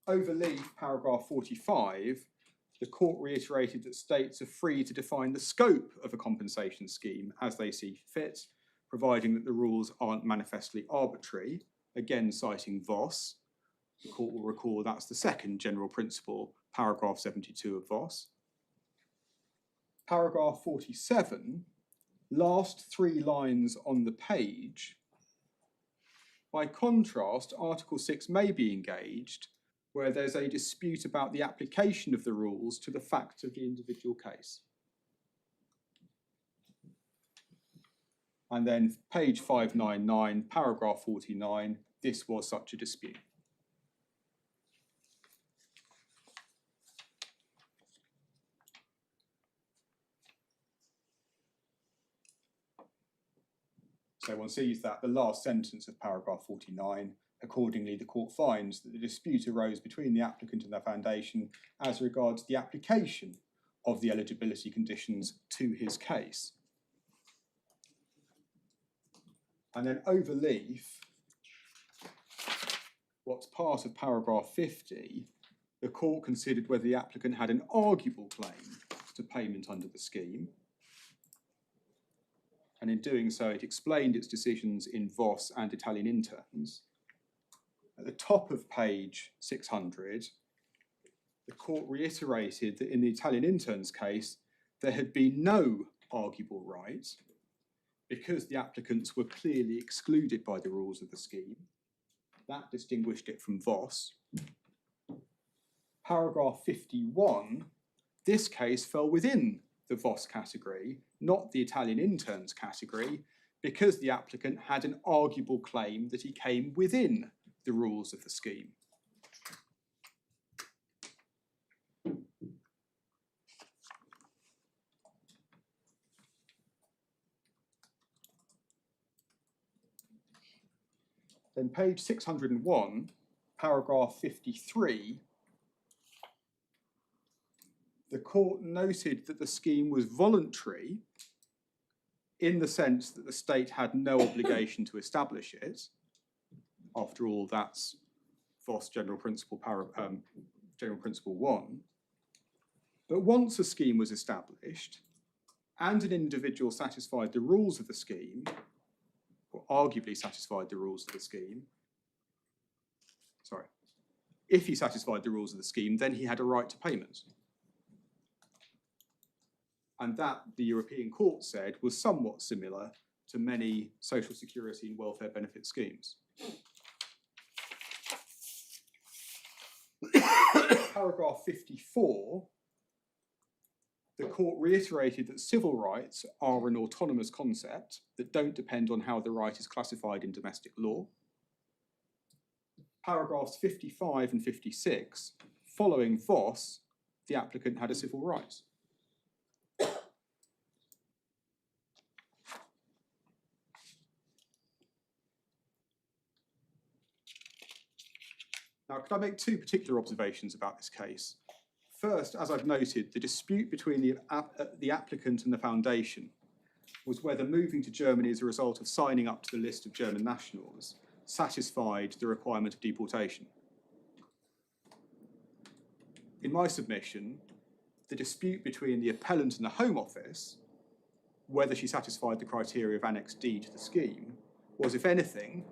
Overleaf, paragraph 45, the court reiterated that states are free to define the scope of a compensation scheme as they see fit, providing that the rules aren't manifestly arbitrary, again citing VOS. The court will recall that's the second general principle, paragraph 72 of VOS. Paragraph 47, last three lines on the page. By contrast, Article 6 may be engaged where there's a dispute about the application of the rules to the facts of the individual case. And then page 599, paragraph 49, this was such a dispute. So one sees that the last sentence of paragraph 49, accordingly the court finds that the dispute arose between the applicant and the foundation as regards the application of the eligibility conditions to his case. And then overleaf, what's part of paragraph 50, the court considered whether the applicant had an arguable claim to payment under the scheme. And in doing so, it explained its decisions in VOS and Italian interns. At the top of page 600, the court reiterated that in the Italian interns case, there had been no arguable right because the applicants were clearly excluded by the rules of the scheme. That distinguished it from Voss. Paragraph 51, this case fell within the Voss category, not the Italian interns category, because the applicant had an arguable claim that he came within the rules of the scheme. Then page 601, paragraph 53, the court noted that the scheme was voluntary in the sense that the state had no obligation to establish it. After all, that's Voss General Principle 1. But once a scheme was established and an individual satisfied the rules of the scheme, or arguably satisfied the rules of the scheme, if he satisfied the rules of the scheme, then he had a right to payment. And that, the European Court said, was somewhat similar to many social security and welfare benefit schemes. Paragraph 54, the court reiterated that civil rights are an autonomous concept that don't depend on how the right is classified in domestic law. Paragraphs 55 and 56, following Voss, the applicant had a civil right. Now, could I make two particular observations about this case? First, as I've noted, the dispute between the applicant and the foundation was whether moving to Germany as a result of signing up to the list of German nationals satisfied the requirement of deportation. In my submission, the dispute between the appellant and the Home Office, whether she satisfied the criteria of Annex D to the scheme, was, if anything,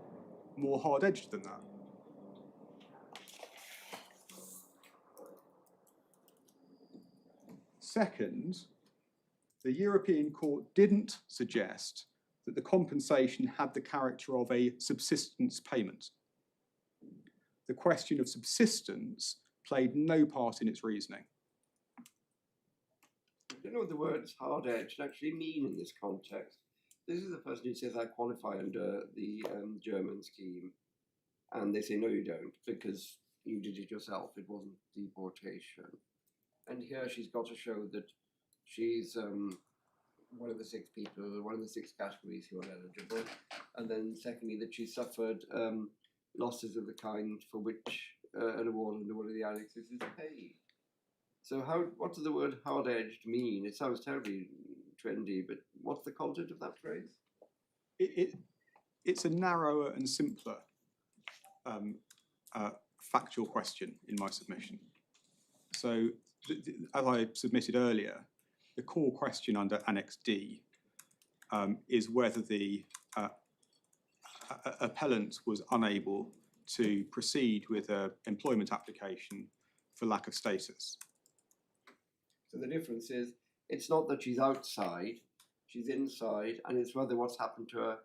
more hard-edged than that. Second, the European Court didn't suggest that the compensation had the character of a subsistence payment. The question of subsistence played no part in its reasoning. I don't know what the words hard-edged actually mean in this context. This is the person who says, I qualify under the German scheme, and they say, no, you don't, because you did it yourself, it wasn't deportation. And here she's got to show that she's one of the 6 people, one of the 6 categories who are eligible. And then secondly, that she suffered losses of the kind for which an award under one of the annexes is paid. So what does the word hard-edged mean? It sounds terribly trendy, but what's the content of that phrase? It's a narrower and simpler factual question in my submission. So, as I submitted earlier, the core question under Annex D is whether the appellant was unable to proceed with an employment application for lack of status. So the difference is, it's not that she's outside, she's inside, and it's whether what's happened to her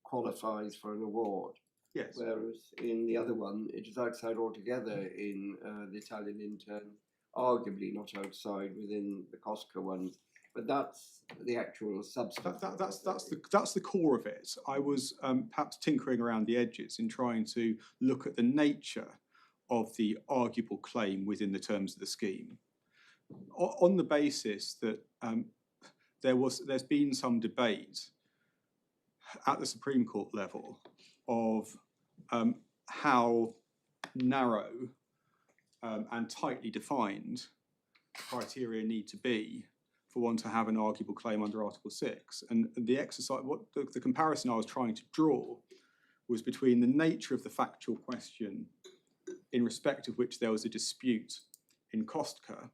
qualifies for an award. Yes. Whereas in the other one, it is outside altogether in the Italian intern, arguably not outside within the Costco ones, but that's the actual substance. That's the core of it. I was perhaps tinkering around the edges in trying to look at the nature of the arguable claim within the terms of the scheme, on the basis that there's been some debate at the Supreme Court level of how narrow and tightly defined criteria need to be for one to have an arguable claim under Article 6. And the exercise, the comparison I was trying to draw was between the nature of the factual question in respect of which there was a dispute in Kostka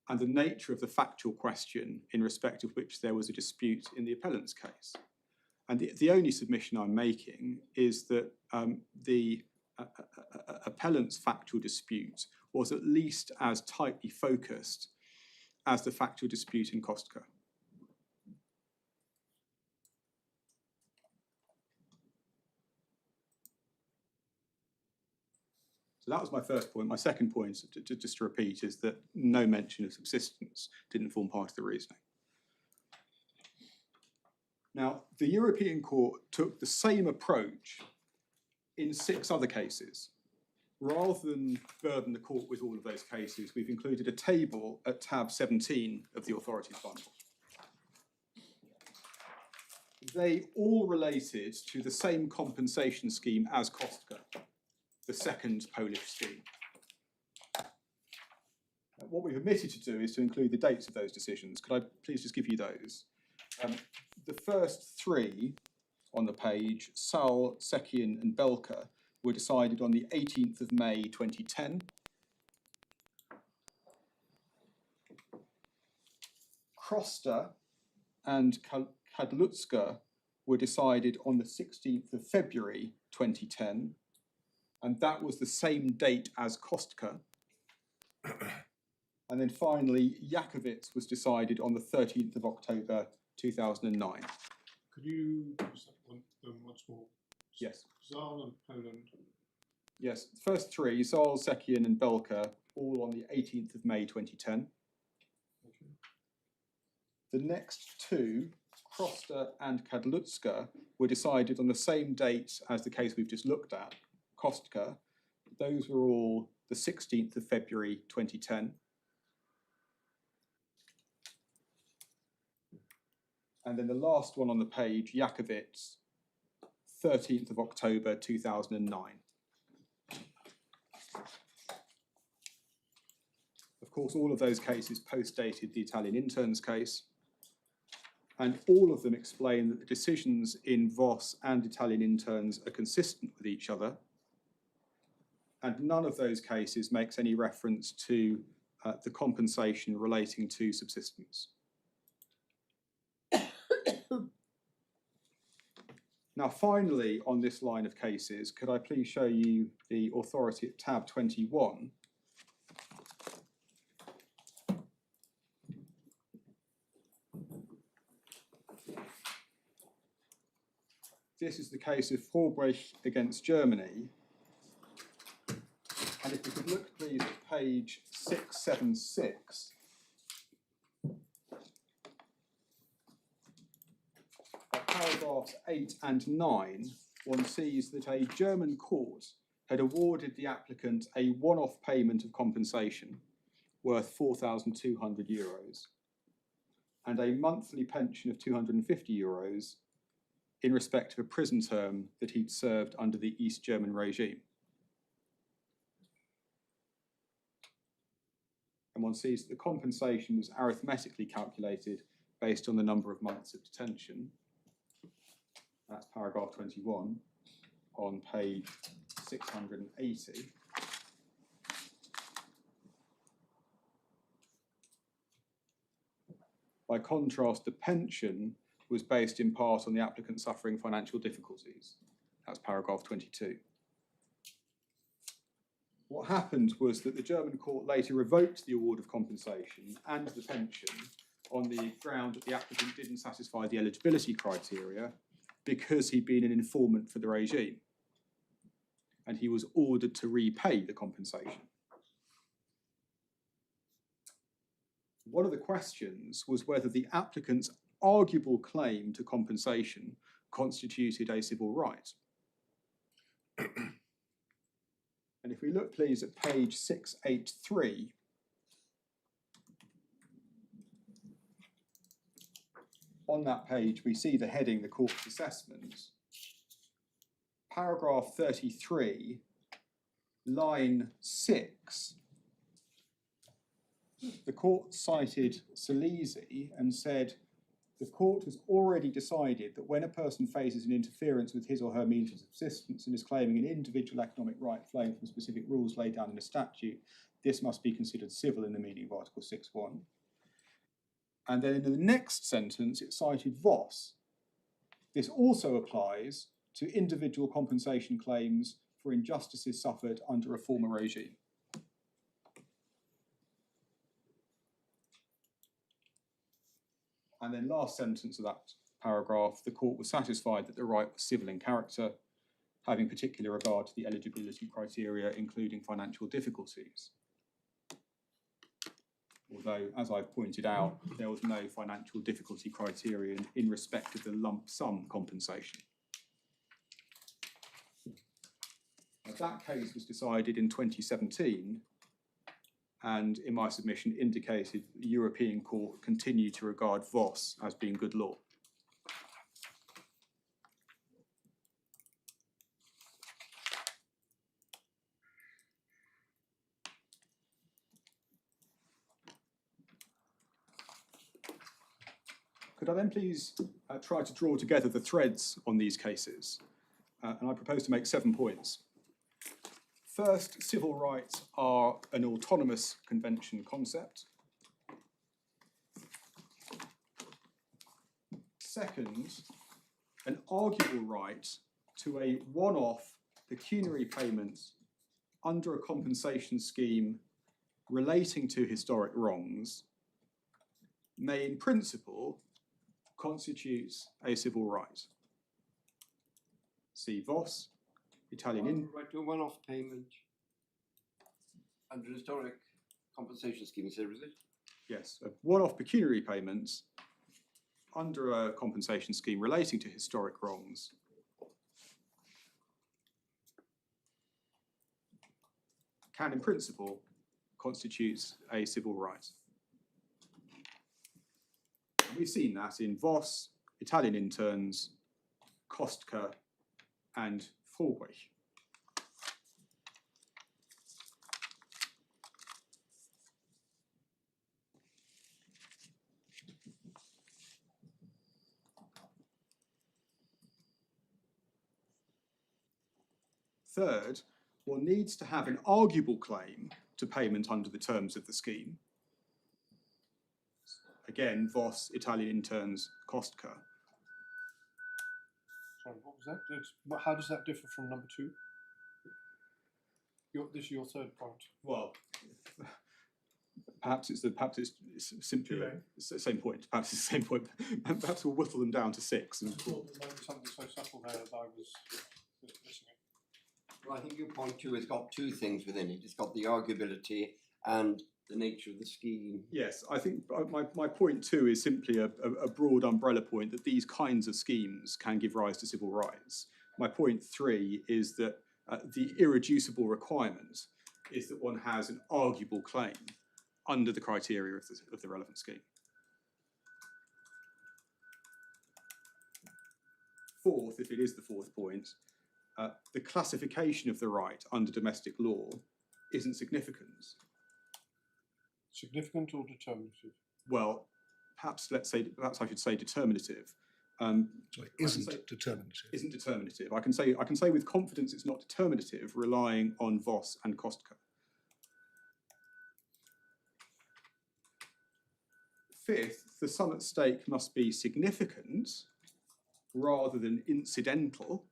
and the nature of the factual question in respect of which there was a dispute in the appellant's case. And the only submission I'm making is that the appellant's factual dispute was at least as tightly focused as the factual dispute in Kostka. So that was my first point. My second point, just to repeat, is that no mention of subsistence didn't form part of the reasoning. Now, the European Court took the same approach in 6 other cases. Rather than burden the court with all of those cases, we've included a table at tab 17 of the authorities bundle. They all related to the same compensation scheme as Kostka, the second Polish scheme. What we've omitted to do is to include the dates of those decisions. Could I please just give you those? The first 3 on the page, Sal, Sekian and Belka, were decided on the 18th of May 2010. Krosta and Kadlutska were decided on the 16th of February 2010, and that was the same date as Kostka. And then finally, Jakovic was decided on the 13th of October 2009. Could you just once more? Yes. Zal and Poland. Yes, the first 3, Zal, Sekian and Belka, all on the 18th of May 2010. Okay. The next 2, Krosta and Kadlutska, were decided on the same date as the case we've just looked at, Kostka. Those were all the 16th of February 2010. And then the last one on the page, Jakovic, 13th of October 2009. Of course, all of those cases post-dated the Italian interns case, and all of them explain that the decisions in Voss and Italian interns are consistent with each other, and none of those cases makes any reference to the compensation relating to subsistence. Now, finally, on this line of cases, could I please show you the authority at tab 21? This is the case of Vorbrecht against Germany. And if we could look, please, at page 676. At paragraphs 8 and 9, one sees that a German court had awarded the applicant a one-off payment of compensation worth 4,200 euros and a monthly pension of 250 euros in respect of a prison term that he'd served under the East German regime. And one sees that the compensation was arithmetically calculated based on the number of months of detention. That's paragraph 21 on page 680. By contrast, the pension was based in part on the applicant suffering financial difficulties. That's paragraph 22. What happened was that the German court later revoked the award of compensation and the pension on the ground that the applicant didn't satisfy the eligibility criteria because he'd been an informant for the regime, and he was ordered to repay the compensation. One of the questions was whether the applicant's arguable claim to compensation constituted a civil right. And if we look, please, at page 683, on that page we see the heading, the court's assessment. Paragraph 33, line 6, the court cited Salesi and said, the court has already decided that when a person faces an interference with his or her means of subsistence and is claiming an individual economic right flowing from specific rules laid down in a statute, this must be considered civil in the meaning of Article 6.1. And then in the next sentence, it cited Voss. This also applies to individual compensation claims for injustices suffered under a former regime. And then last sentence of that paragraph, the court was satisfied that the right was civil in character having particular regard to the eligibility criteria, including financial difficulties. Although, as I've pointed out, there was no financial difficulty criterion in respect of the lump sum compensation. Now, that case was decided in 2017, and in my submission indicated the European Court continued to regard VOS as being good law. Could I then please try to draw together the threads on these cases? And I propose to make 7 points. First, civil rights are an autonomous convention concept. Second, an arguable right to a one-off pecuniary payment under a compensation scheme relating to historic wrongs may in principle constitutes a civil right. See VOS, Italian in. Right to a one-off payment under historic compensation scheme, is it? Yes, a one-off pecuniary payments under a compensation scheme relating to historic wrongs can in principle constitute a civil right. And we've seen that in VOS, Italian interns, Kostka and Vorwich. Third, one needs to have an arguable claim to payment under the terms of the scheme. Again, VOS, Italian interns, Kostka. Sorry, what was that? How does that differ from number 2? This is your third point. Well, perhaps it's simply it's the same point. Perhaps it's the same point. Perhaps we'll whittle them down to 6. I thought there might be something so subtle there that I was missing it. Well, I think your point 2 has got 2 things within it. It's got the arguability and the nature of the scheme. Yes, I think my point 2 is simply a broad umbrella point that these kinds of schemes can give rise to civil rights. My point 3 is that the irreducible requirement is that one has an arguable claim under the criteria of the relevant scheme. Fourth, if it is the 4th point, the classification of the right under domestic law isn't significant. Significant or determinative? Well, perhaps I should say determinative. Sorry, isn't determinative. Isn't determinative. I can say with confidence it's not determinative, relying on VOS and Kostka. Fifth, the sum at stake must be significant rather than incidental,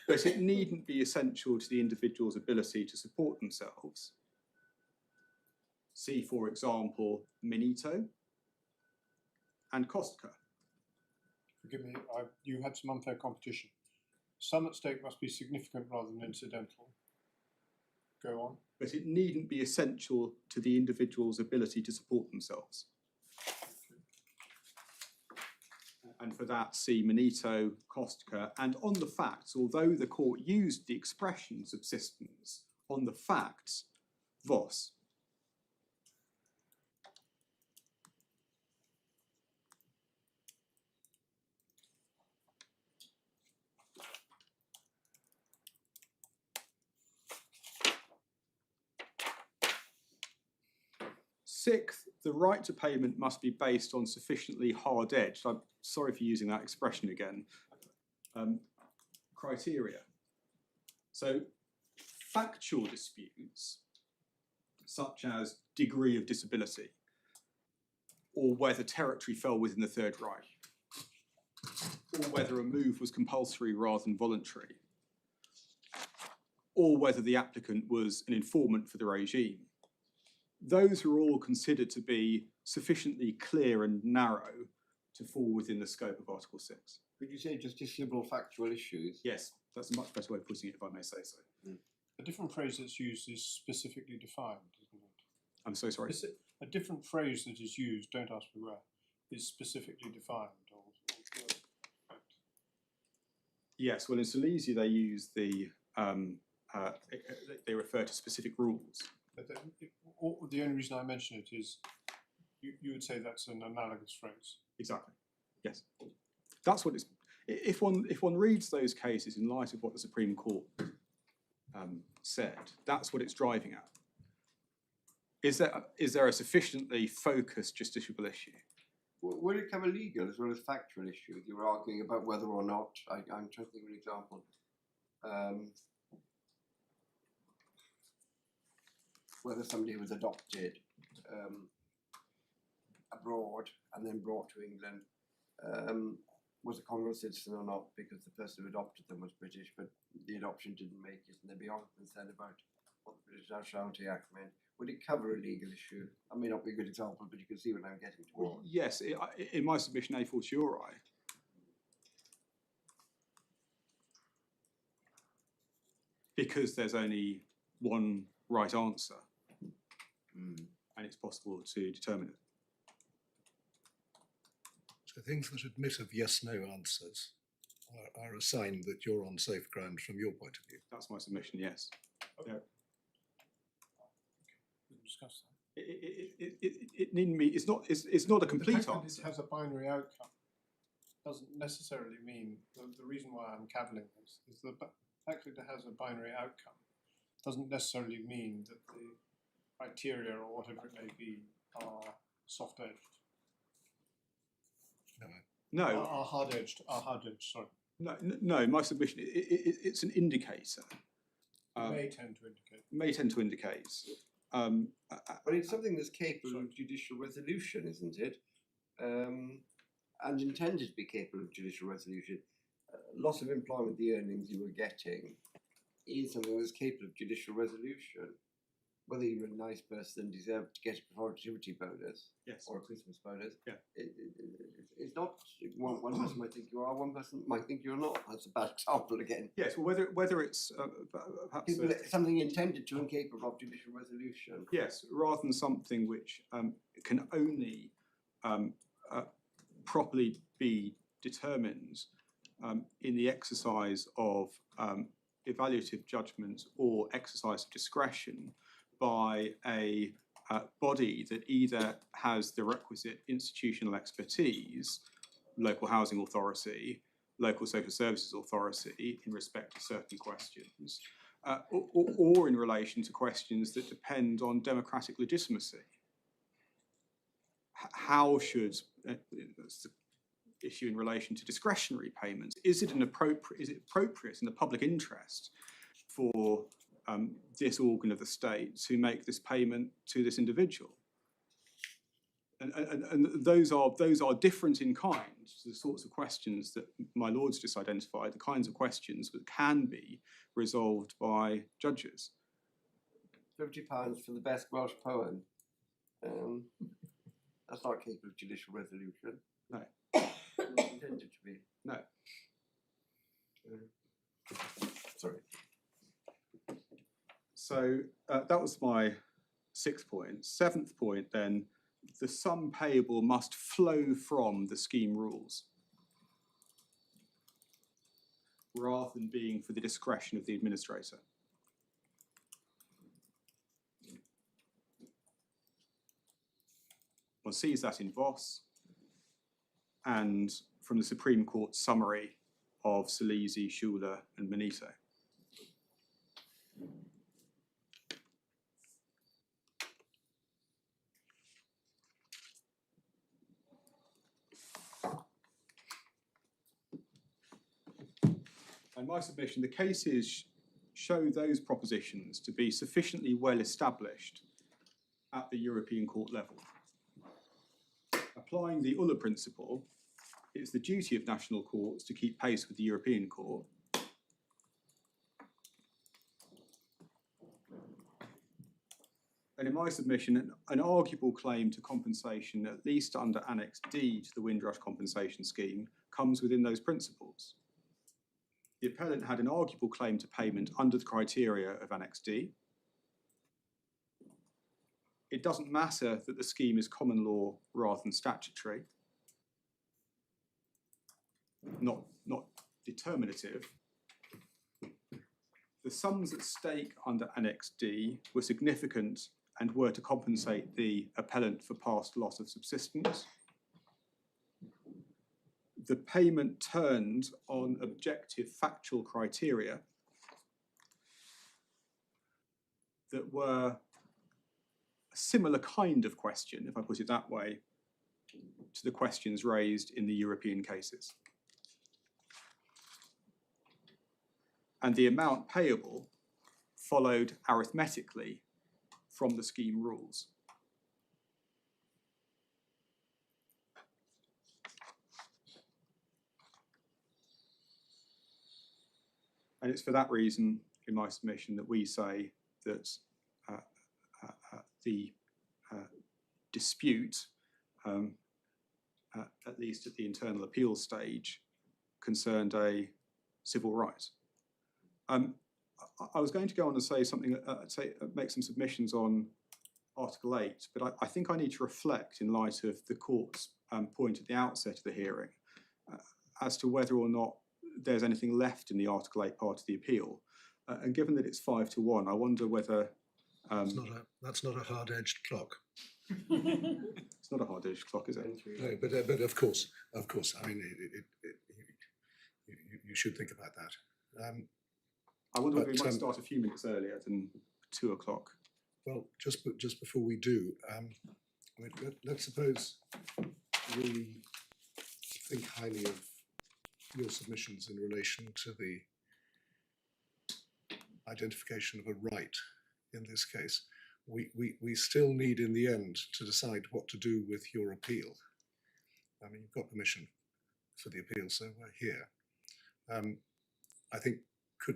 but it needn't be essential to the individual's ability to support themselves. See, for example, Minito and Kostka. Forgive me, you had some unfair competition. Sum at stake must be significant rather than incidental. Go on. But it needn't be essential to the individual's ability to support themselves. And for that, see Minito, Kostka, and on the facts, although the court used the expression subsistence, on the facts, VOS. Sixth, the right to payment must be based on sufficiently hard-edged, I'm sorry for using that expression again, criteria. So factual disputes, such as degree of disability, or whether territory fell within the Third Reich, or whether a move was compulsory rather than voluntary, or whether the applicant was an informant for the regime. Those are all considered to be sufficiently clear and narrow to fall within the scope of Article 6. Could you say justiciable factual issues? Yes, that's a much better way of putting it, if I may say so. A different phrase that's used is specifically defined, isn't it? I'm so sorry. A different phrase that is used, don't ask me where, is specifically defined. Yes, well, in Silesia they use the they refer to specific rules. But the only reason I mention it is you would say that's an analogous phrase. Exactly. Yes, that's what it's. If one reads those cases in light of what the Supreme Court said, that's what it's driving at. Is there a sufficiently focused justiciable issue? Would it cover legal as well as factual issues? You were arguing about whether or not, I'm trying to think of an example, whether somebody was adopted abroad and then brought to England, was a Commonwealth citizen or not, because the person who adopted them was British, but the adoption didn't make it, and there'd be arguments then about what the British Nationality Act meant. Would it cover a legal issue? I may not be a good example, but you can see what I'm getting towards. Yes, in my submission a fortiori. Because there's only one right answer, and it's possible to determine it. So things that admit of yes/no answers are a sign that you're on safe ground from your point of view. That's my submission, yes. Yeah. We can discuss that. It needn't be. It's not a complete The fact that answer. it has a binary outcome doesn't necessarily mean the reason why I'm cavilling this is the fact that it has a binary outcome doesn't necessarily mean that the criteria or whatever it may be are soft-edged. No. Are hard-edged. Sorry. No. My submission. It's an indicator. May tend to indicate. May tend to indicate. But it's something that's capable of judicial resolution, isn't it? And intended to be capable of judicial resolution. Loss of employment, the earnings you were getting, is something that's capable of judicial resolution. Whether you're a nice person and deserve to get a productivity bonus, Yes. or a Christmas bonus, Yeah. It's not one person might think you are, one person might think you're not. That's a bad example again. Yes. Well, whether it's perhaps Something intended to and capable of judicial resolution. yes, rather than something which can only properly be determined in the exercise of evaluative judgment or exercise of discretion by a body that either has the requisite institutional expertise, local housing authority, local social services authority in respect to certain questions, or in relation to questions that depend on democratic legitimacy. How should that's the issue in relation to discretionary payments? Is it appropriate in the public interest for this organ of the state to make this payment to this individual? And those are different in kind to the sorts of questions that my lords just identified, the kinds of questions that can be resolved by judges. £50 for the best Welsh poem. That's not capable of judicial resolution. No. Not intended to be. No. Sorry. So that was my 6th point. 7th point then, the sum payable must flow from the scheme rules rather than being for the discretion of the administrator. One sees that in Voss and from the Supreme Court summary of Silesi, Schuler and Manito. And my submission, the cases show those propositions to be sufficiently well established at the European Court level. Applying the Uller principle, it's the duty of national courts to keep pace with the European Court. And in my submission, an arguable claim to compensation, at least under Annex D to the Windrush Compensation Scheme, comes within those principles. The appellant had an arguable claim to payment under the criteria of Annex D. It doesn't matter that the scheme is common law rather than statutory, not determinative. The sums at stake under Annex D were significant and were to compensate the appellant for past loss of subsistence. The payment turned on objective factual criteria that were a similar kind of question, if I put it that way, to the questions raised in the European cases. And the amount payable followed arithmetically from the scheme rules. And it's for that reason, in my submission, that we say that the dispute, at least at the internal appeal stage, concerned a civil right. I was going to go on and say something, make some submissions on Article 8, but I think I need to reflect in light of the court's point at the outset of the hearing as to whether or not there's anything left in the Article 8 part of the appeal. And given that it's 5-1, I wonder whether... that's not a hard-edged clock. It's not a hard-edged clock, is it? No, but of course, I mean, you should think about that. I wonder whether we might start a few minutes earlier than 2 o'clock. Well, just before we do, let's suppose we think highly of your submissions in relation to the identification of a right in this case. We still need in the end to decide what to do with your appeal. I mean, you've got permission for the appeal, so we're here. I think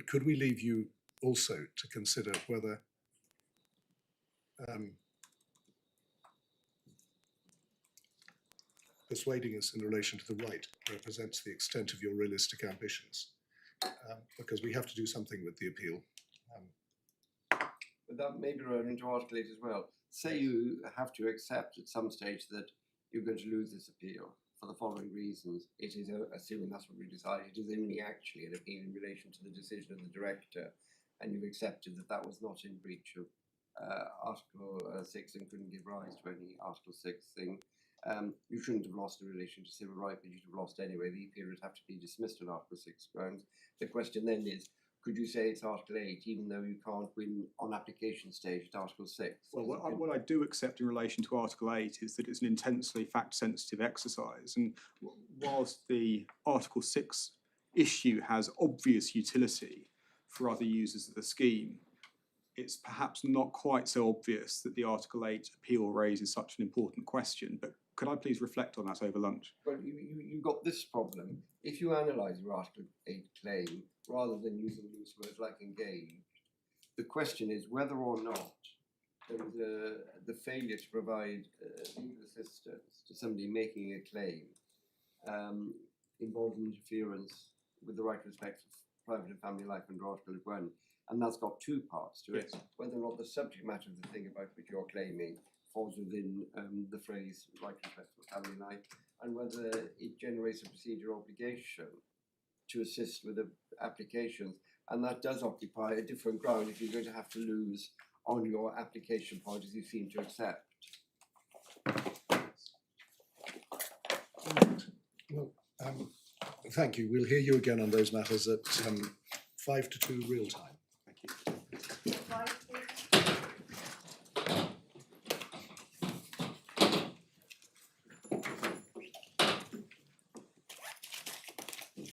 could we leave you also to consider whether persuading us in relation to the right represents the extent of your realistic ambitions, because we have to do something with the appeal. But that may be run into Article 8 as well. Say you have to accept at some stage that you're going to lose this appeal for the following reasons. It is, assuming that's what we decide, it is only actually an appeal in relation to the decision of the director, and you've accepted that that was not in breach of Article 6 and couldn't give rise to any Article 6 thing. You shouldn't have lost in relation to civil right, but you'd have lost anyway. The appeal would have to be dismissed on Article 6 grounds. The question then is, could you say it's Article 8, even though you can't win on application stage at Article 6? Well, what I do accept in relation to Article 8 is that it's an intensely fact-sensitive exercise. And whilst the Article 6 issue has obvious utility for other users of the scheme, it's perhaps not quite so obvious that the Article 8 appeal raises such an important question. But could I please reflect on that over lunch? Well, you got this problem. If you analyse your Article 8 claim, rather than using loose words like engaged, the question is whether or not there is the failure to provide legal assistance to somebody making a claim involving interference with the right to respect of private and family life under Article 1. And that's got two parts to it. Yes. Whether or not the subject matter of the thing about which you're claiming falls within the phrase right to respect for family life, and whether it generates a procedural obligation to assist with the applications. And that does occupy a different ground if you're going to have to lose on your application point, as you seem to accept. Right. Well, thank you. We'll hear you again on those matters at 5-2 real time. Thank you. 5